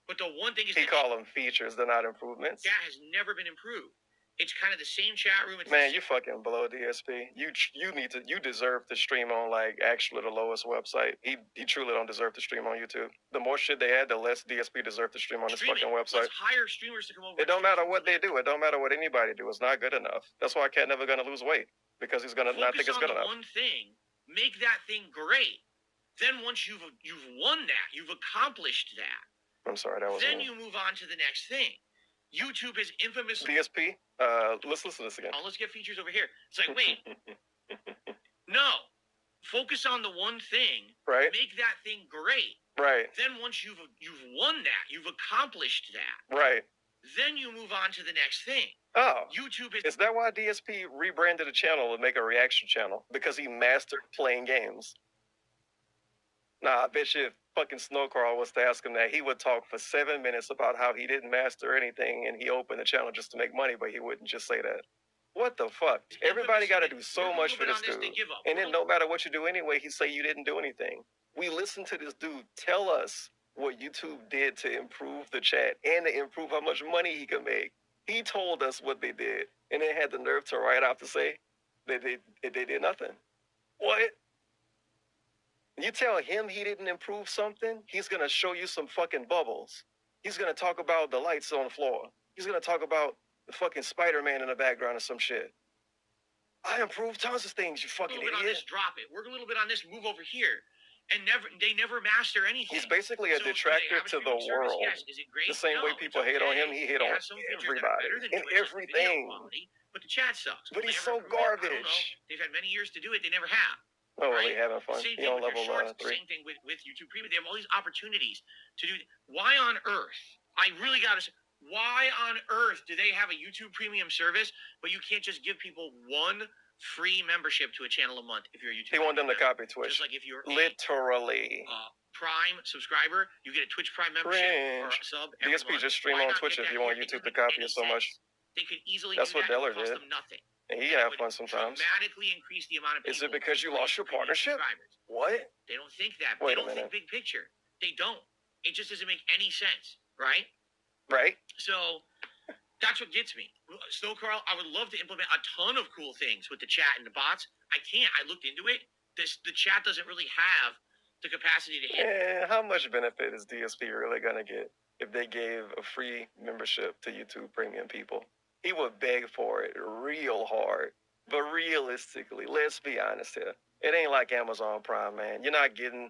[SPEAKER 1] But the one thing is
[SPEAKER 6] He
[SPEAKER 1] that
[SPEAKER 6] call them features. They're not improvements.
[SPEAKER 1] chat has never been improved. It's kind of the same chat room. It's
[SPEAKER 6] Man, you fucking below DSP. You deserve to stream on like actually the lowest website. He truly don't deserve to stream on YouTube. The more shit they add, the less DSP deserve to stream on this fucking website.
[SPEAKER 1] Let's hire streamers to come over.
[SPEAKER 6] It don't matter what they do. It don't matter what anybody do. It's not good enough. That's why Cat never gonna lose weight because he's gonna not think it's good enough.
[SPEAKER 1] Focus on the one thing. Make that thing great. Then once you've won that, you've accomplished that.
[SPEAKER 6] I'm sorry, that was
[SPEAKER 1] Then
[SPEAKER 6] me.
[SPEAKER 1] you move on to the next thing. YouTube is infamously.
[SPEAKER 6] DSP. Let's listen to this again.
[SPEAKER 1] Oh, let's get features over here. It's like, wait, no. Focus on the one thing.
[SPEAKER 6] Right.
[SPEAKER 1] Make that thing great.
[SPEAKER 6] Right.
[SPEAKER 1] Then once you've won that, you've accomplished that.
[SPEAKER 6] Right.
[SPEAKER 1] Then you move on to the next thing.
[SPEAKER 6] Oh.
[SPEAKER 1] YouTube
[SPEAKER 6] Is that why DSP rebranded a channel to make a reaction channel? Because he mastered playing games. Nah, I bet you if fucking Snowcrawl was to ask him that, he would talk for 7 minutes about how he didn't master anything and he opened the channel just to make money, but he wouldn't just say that. What the fuck? Everybody got to do so much for this dude. And then no matter what you do anyway, he say you didn't do anything. We listened to this dude tell us what YouTube did to improve the chat and to improve how much money he could make. He told us what they did, and they had the nerve to write out to say that they did nothing. What? You tell him he didn't improve something, he's going to show you some fucking bubbles. He's going to talk about the lights on the floor. He's going to talk about the fucking Spider-Man in the background or some shit. I improved tons of things, you fucking
[SPEAKER 1] idiot. On this, drop it. Work a little bit on this, move over here. And they never master anything.
[SPEAKER 6] He's basically a detractor to the world.
[SPEAKER 1] Yes. Is it great?
[SPEAKER 6] The same way people hate on him, he hate on everybody and everything.
[SPEAKER 1] Quality, but the chat sucks.
[SPEAKER 6] But he's so garbage.
[SPEAKER 1] I don't know. They've had many years to do it. They never have.
[SPEAKER 6] Oh, really having fun.
[SPEAKER 1] Same
[SPEAKER 6] He
[SPEAKER 1] thing
[SPEAKER 6] on
[SPEAKER 1] with
[SPEAKER 6] level
[SPEAKER 1] your shorts,
[SPEAKER 6] 3.
[SPEAKER 1] Same thing with YouTube Premium. They have all these opportunities to do. Why on earth? I really got to say, why on earth do they have a YouTube Premium service, but you can't just give people one free membership to a channel a month if you're a YouTube?
[SPEAKER 6] He wanted them to copy Twitch.
[SPEAKER 1] Just like if you're
[SPEAKER 6] literally
[SPEAKER 1] Prime subscriber, you get a Twitch Prime membership or a sub.
[SPEAKER 6] DSP just stream on Twitch if you want YouTube to copy it so much.
[SPEAKER 1] They could easily.
[SPEAKER 6] That's
[SPEAKER 1] do
[SPEAKER 6] what
[SPEAKER 1] that.
[SPEAKER 6] Deller
[SPEAKER 1] Cost
[SPEAKER 6] did.
[SPEAKER 1] them nothing.
[SPEAKER 6] And he have fun sometimes.
[SPEAKER 1] Dramatically increase the amount of people.
[SPEAKER 6] Is it because you lost your partnership? What?
[SPEAKER 1] They don't think that.
[SPEAKER 6] Wait
[SPEAKER 1] they don't think big picture. They don't. It just doesn't make any sense, right?
[SPEAKER 6] Right.
[SPEAKER 1] So that's what gets me. Snowcrawl, I would love to implement a ton of cool things with the chat and the bots. I can't. I looked into it. The chat doesn't really have the capacity to hit.
[SPEAKER 6] How much benefit is DSP really gonna get if they gave a free membership to YouTube Premium people? He would beg for it real hard. But realistically, let's be honest here. It ain't like Amazon Prime, man. You're not getting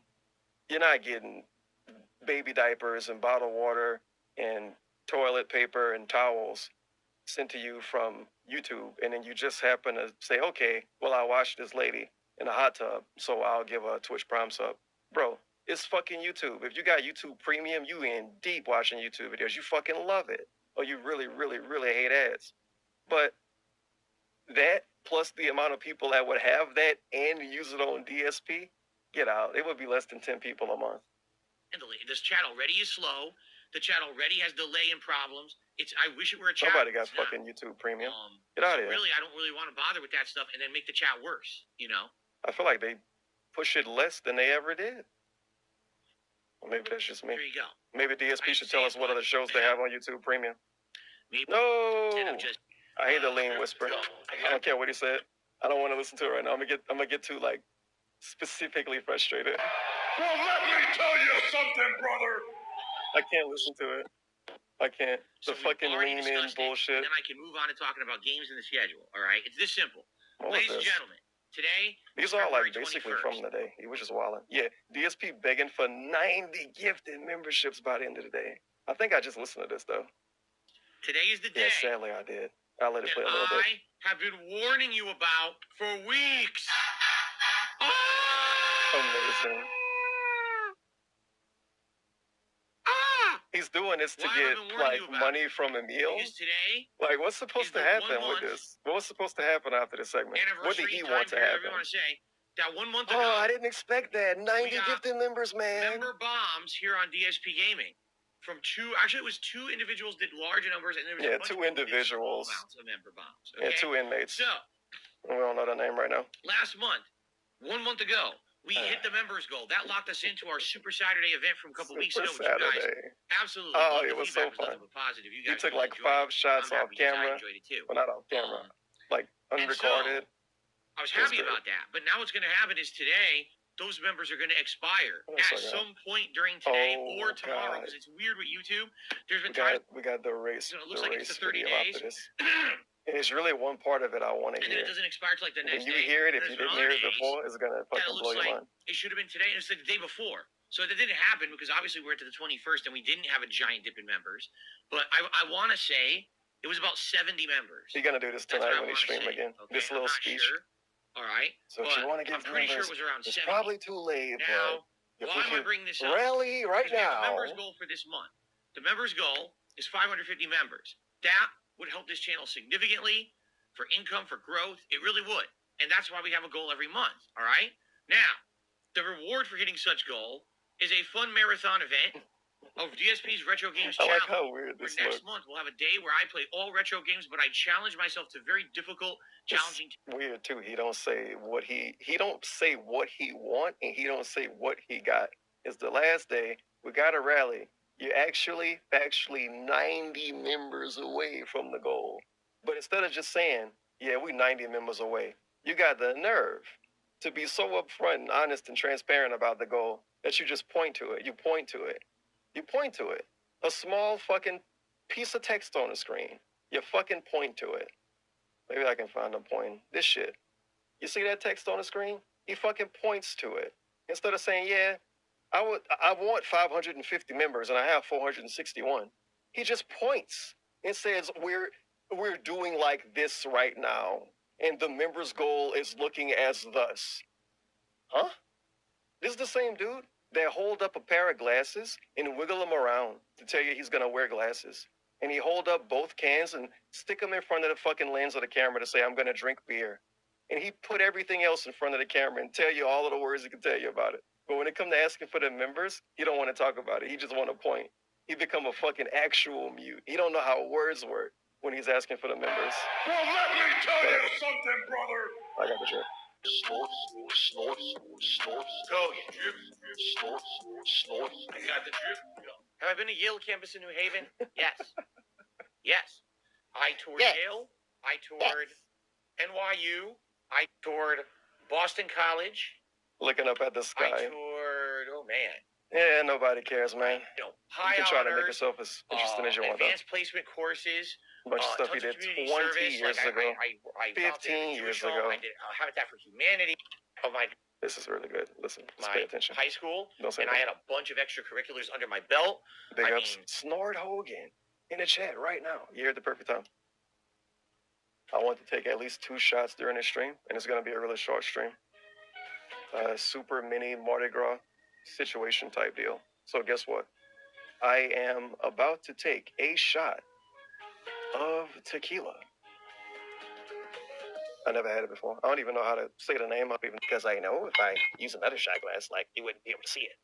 [SPEAKER 6] baby diapers and bottled water and toilet paper and towels sent to you from YouTube, and then you just happen to say, okay, well, I watched this lady in a hot tub, so I'll give her a Twitch Prime sub. Bro, it's fucking YouTube. If you got YouTube Premium, you in deep watching YouTube videos. You fucking love it. Or you really, really, really hate ads. But that plus the amount of people that would have that and use it on DSP, get out. It would be less than 10 people a month.
[SPEAKER 1] This chat already is slow. The chat already has delay and problems. I wish it were a chat.
[SPEAKER 6] Nobody got fucking YouTube Premium. Get out of here.
[SPEAKER 1] Really, I don't really want to bother with that stuff and then make the chat worse, you know?
[SPEAKER 6] I feel like they push it less than they ever did. Well, maybe that's just me.
[SPEAKER 1] There you go.
[SPEAKER 6] Maybe DSP should tell us what other shows they have on YouTube Premium.
[SPEAKER 1] Maybe.
[SPEAKER 6] No! I hate the lean whisper. I don't care what he said. I don't want to listen to it right now. I'm gonna get too like specifically frustrated.
[SPEAKER 7] Well, let me tell you something, brother.
[SPEAKER 6] I can't listen to it. I can't. The fucking lean in bullshit.
[SPEAKER 1] And then I can move on to talking about games in the schedule. All right, it's this simple.
[SPEAKER 6] What
[SPEAKER 1] Ladies
[SPEAKER 6] was
[SPEAKER 1] and
[SPEAKER 6] this?
[SPEAKER 1] gentlemen, today
[SPEAKER 6] These are all like basically 21st. From the day. He was just wilding. Yeah, DSP begging for 90 gifted memberships by the end of the day. I think I just listened to this though.
[SPEAKER 1] Today is the day.
[SPEAKER 6] Yeah, sadly I did. I'll let it play a little bit.
[SPEAKER 1] I have been warning you about for weeks.
[SPEAKER 6] Amazing. He's doing this to get like money from Emil.
[SPEAKER 1] Today,
[SPEAKER 6] like, what's supposed to happen with this? What's supposed to happen after this segment? What did he want to happen?
[SPEAKER 1] That 1 month ago.
[SPEAKER 6] Oh, I didn't expect that. 90 gifted members, man.
[SPEAKER 1] Member bombs here on DSP Gaming from it was two individuals did large numbers, and there was
[SPEAKER 6] two individuals.
[SPEAKER 1] Amounts of member bombs. Okay?
[SPEAKER 6] Yeah, 2 inmates.
[SPEAKER 1] So
[SPEAKER 6] we don't know their name right now.
[SPEAKER 1] Last month, 1 month ago, we hit the members goal. That locked us into our Super Saturday event from a couple weeks ago. Which you guys absolutely.
[SPEAKER 6] Oh, it was so fun.
[SPEAKER 1] Positive. You guys
[SPEAKER 6] took like 5 shots off camera.
[SPEAKER 1] I enjoyed it too.
[SPEAKER 6] Well, not off camera, like unrecorded.
[SPEAKER 1] I was happy about that. But now what's going to happen is today, those members are going to expire at some point during today or tomorrow. Because it's weird with YouTube. There's been times
[SPEAKER 6] we got the race.
[SPEAKER 1] It looks like it's the 30 days.
[SPEAKER 6] And it's really one part of it I want to hear.
[SPEAKER 1] And then it doesn't expire till like the next day.
[SPEAKER 6] When you hear it, if you didn't hear it before, it's going to fucking blow your mind.
[SPEAKER 1] It should have been today, and it's like the day before. So that didn't happen because obviously we're to the 21st, and we didn't have a giant dip in members. But I want to say it was about 70 members.
[SPEAKER 6] You're going to do this tonight when you stream again. Okay, this little speech.
[SPEAKER 1] Sure. All right.
[SPEAKER 6] So if you want to give
[SPEAKER 1] I'm pretty
[SPEAKER 6] members,
[SPEAKER 1] sure it was around 70.
[SPEAKER 6] It's probably too late.
[SPEAKER 1] Now, why am I bringing this up?
[SPEAKER 6] Rally right now.
[SPEAKER 1] The members goal for this month. The members goal is 550 members. That would help this channel significantly for income, for growth. It really would. And that's why we have a goal every month. All right. Now, the reward for hitting such goal is a fun marathon event of DSP's Retro Games Challenge.
[SPEAKER 6] I like how weird this looks.
[SPEAKER 1] Next month, we'll have a day where I play all retro games, but I challenge myself to very difficult, challenging.
[SPEAKER 6] It's weird too. He don't say what he want, and he don't say what he got. It's the last day. We got a rally. You're actually 90 members away from the goal. But instead of just saying, yeah, we 90 members away, you got the nerve to be so upfront and honest and transparent about the goal that you just point to it. You point to it. You point to it. A small fucking piece of text on the screen. You fucking point to it. Maybe I can find a point. This shit. You see that text on the screen? He fucking points to it. Instead of saying, yeah, I want 550 members and I have 461. He just points and says, we're doing like this right now, and the members' goal is looking as thus. Huh? This is the same dude that hold up a pair of glasses and wiggle them around to tell you he's going to wear glasses. And he hold up both cans and stick them in front of the fucking lens of the camera to say, I'm going to drink beer. And he put everything else in front of the camera and tell you all of the words he can tell you about it. But when it comes to asking for the members, he don't want to talk about it. He just want to point. He become a fucking actual mute. He don't know how words work when he's asking for the members.
[SPEAKER 7] Well, let me tell you something, brother.
[SPEAKER 6] I got the drip.
[SPEAKER 7] Snort, snort, snort. Go, you drip. Snort, snort. I got the drip. Go.
[SPEAKER 1] Have I been to Yale campus in New Haven? Yes. Yes. I toured Yale. I toured NYU. I toured Boston College.
[SPEAKER 6] Looking up at the sky.
[SPEAKER 1] I toured, oh man.
[SPEAKER 6] Yeah, nobody cares, man.
[SPEAKER 1] You know, high
[SPEAKER 6] you can try
[SPEAKER 1] honors,
[SPEAKER 6] to make yourself as interesting as you want.
[SPEAKER 1] Advanced placement courses.
[SPEAKER 6] A bunch of stuff he did 20 years ago. 15 years ago.
[SPEAKER 1] I did Habitat for Humanity. of my
[SPEAKER 6] This is really good. Listen, just pay attention.
[SPEAKER 1] high school,
[SPEAKER 6] Don't say
[SPEAKER 1] and I had a bunch of extracurriculars under my belt.
[SPEAKER 6] Big ups. Snort Hogan in the chat right now. You're at the perfect time. I want to take at least 2 shots during this stream, and it's going to be a really short stream. Super mini Mardi Gras situation type deal. So guess what? I am about to take a shot of tequila. I never had it before. I don't even know how to say the name up, even because I know if I use another shot glass, like you wouldn't be able to see it.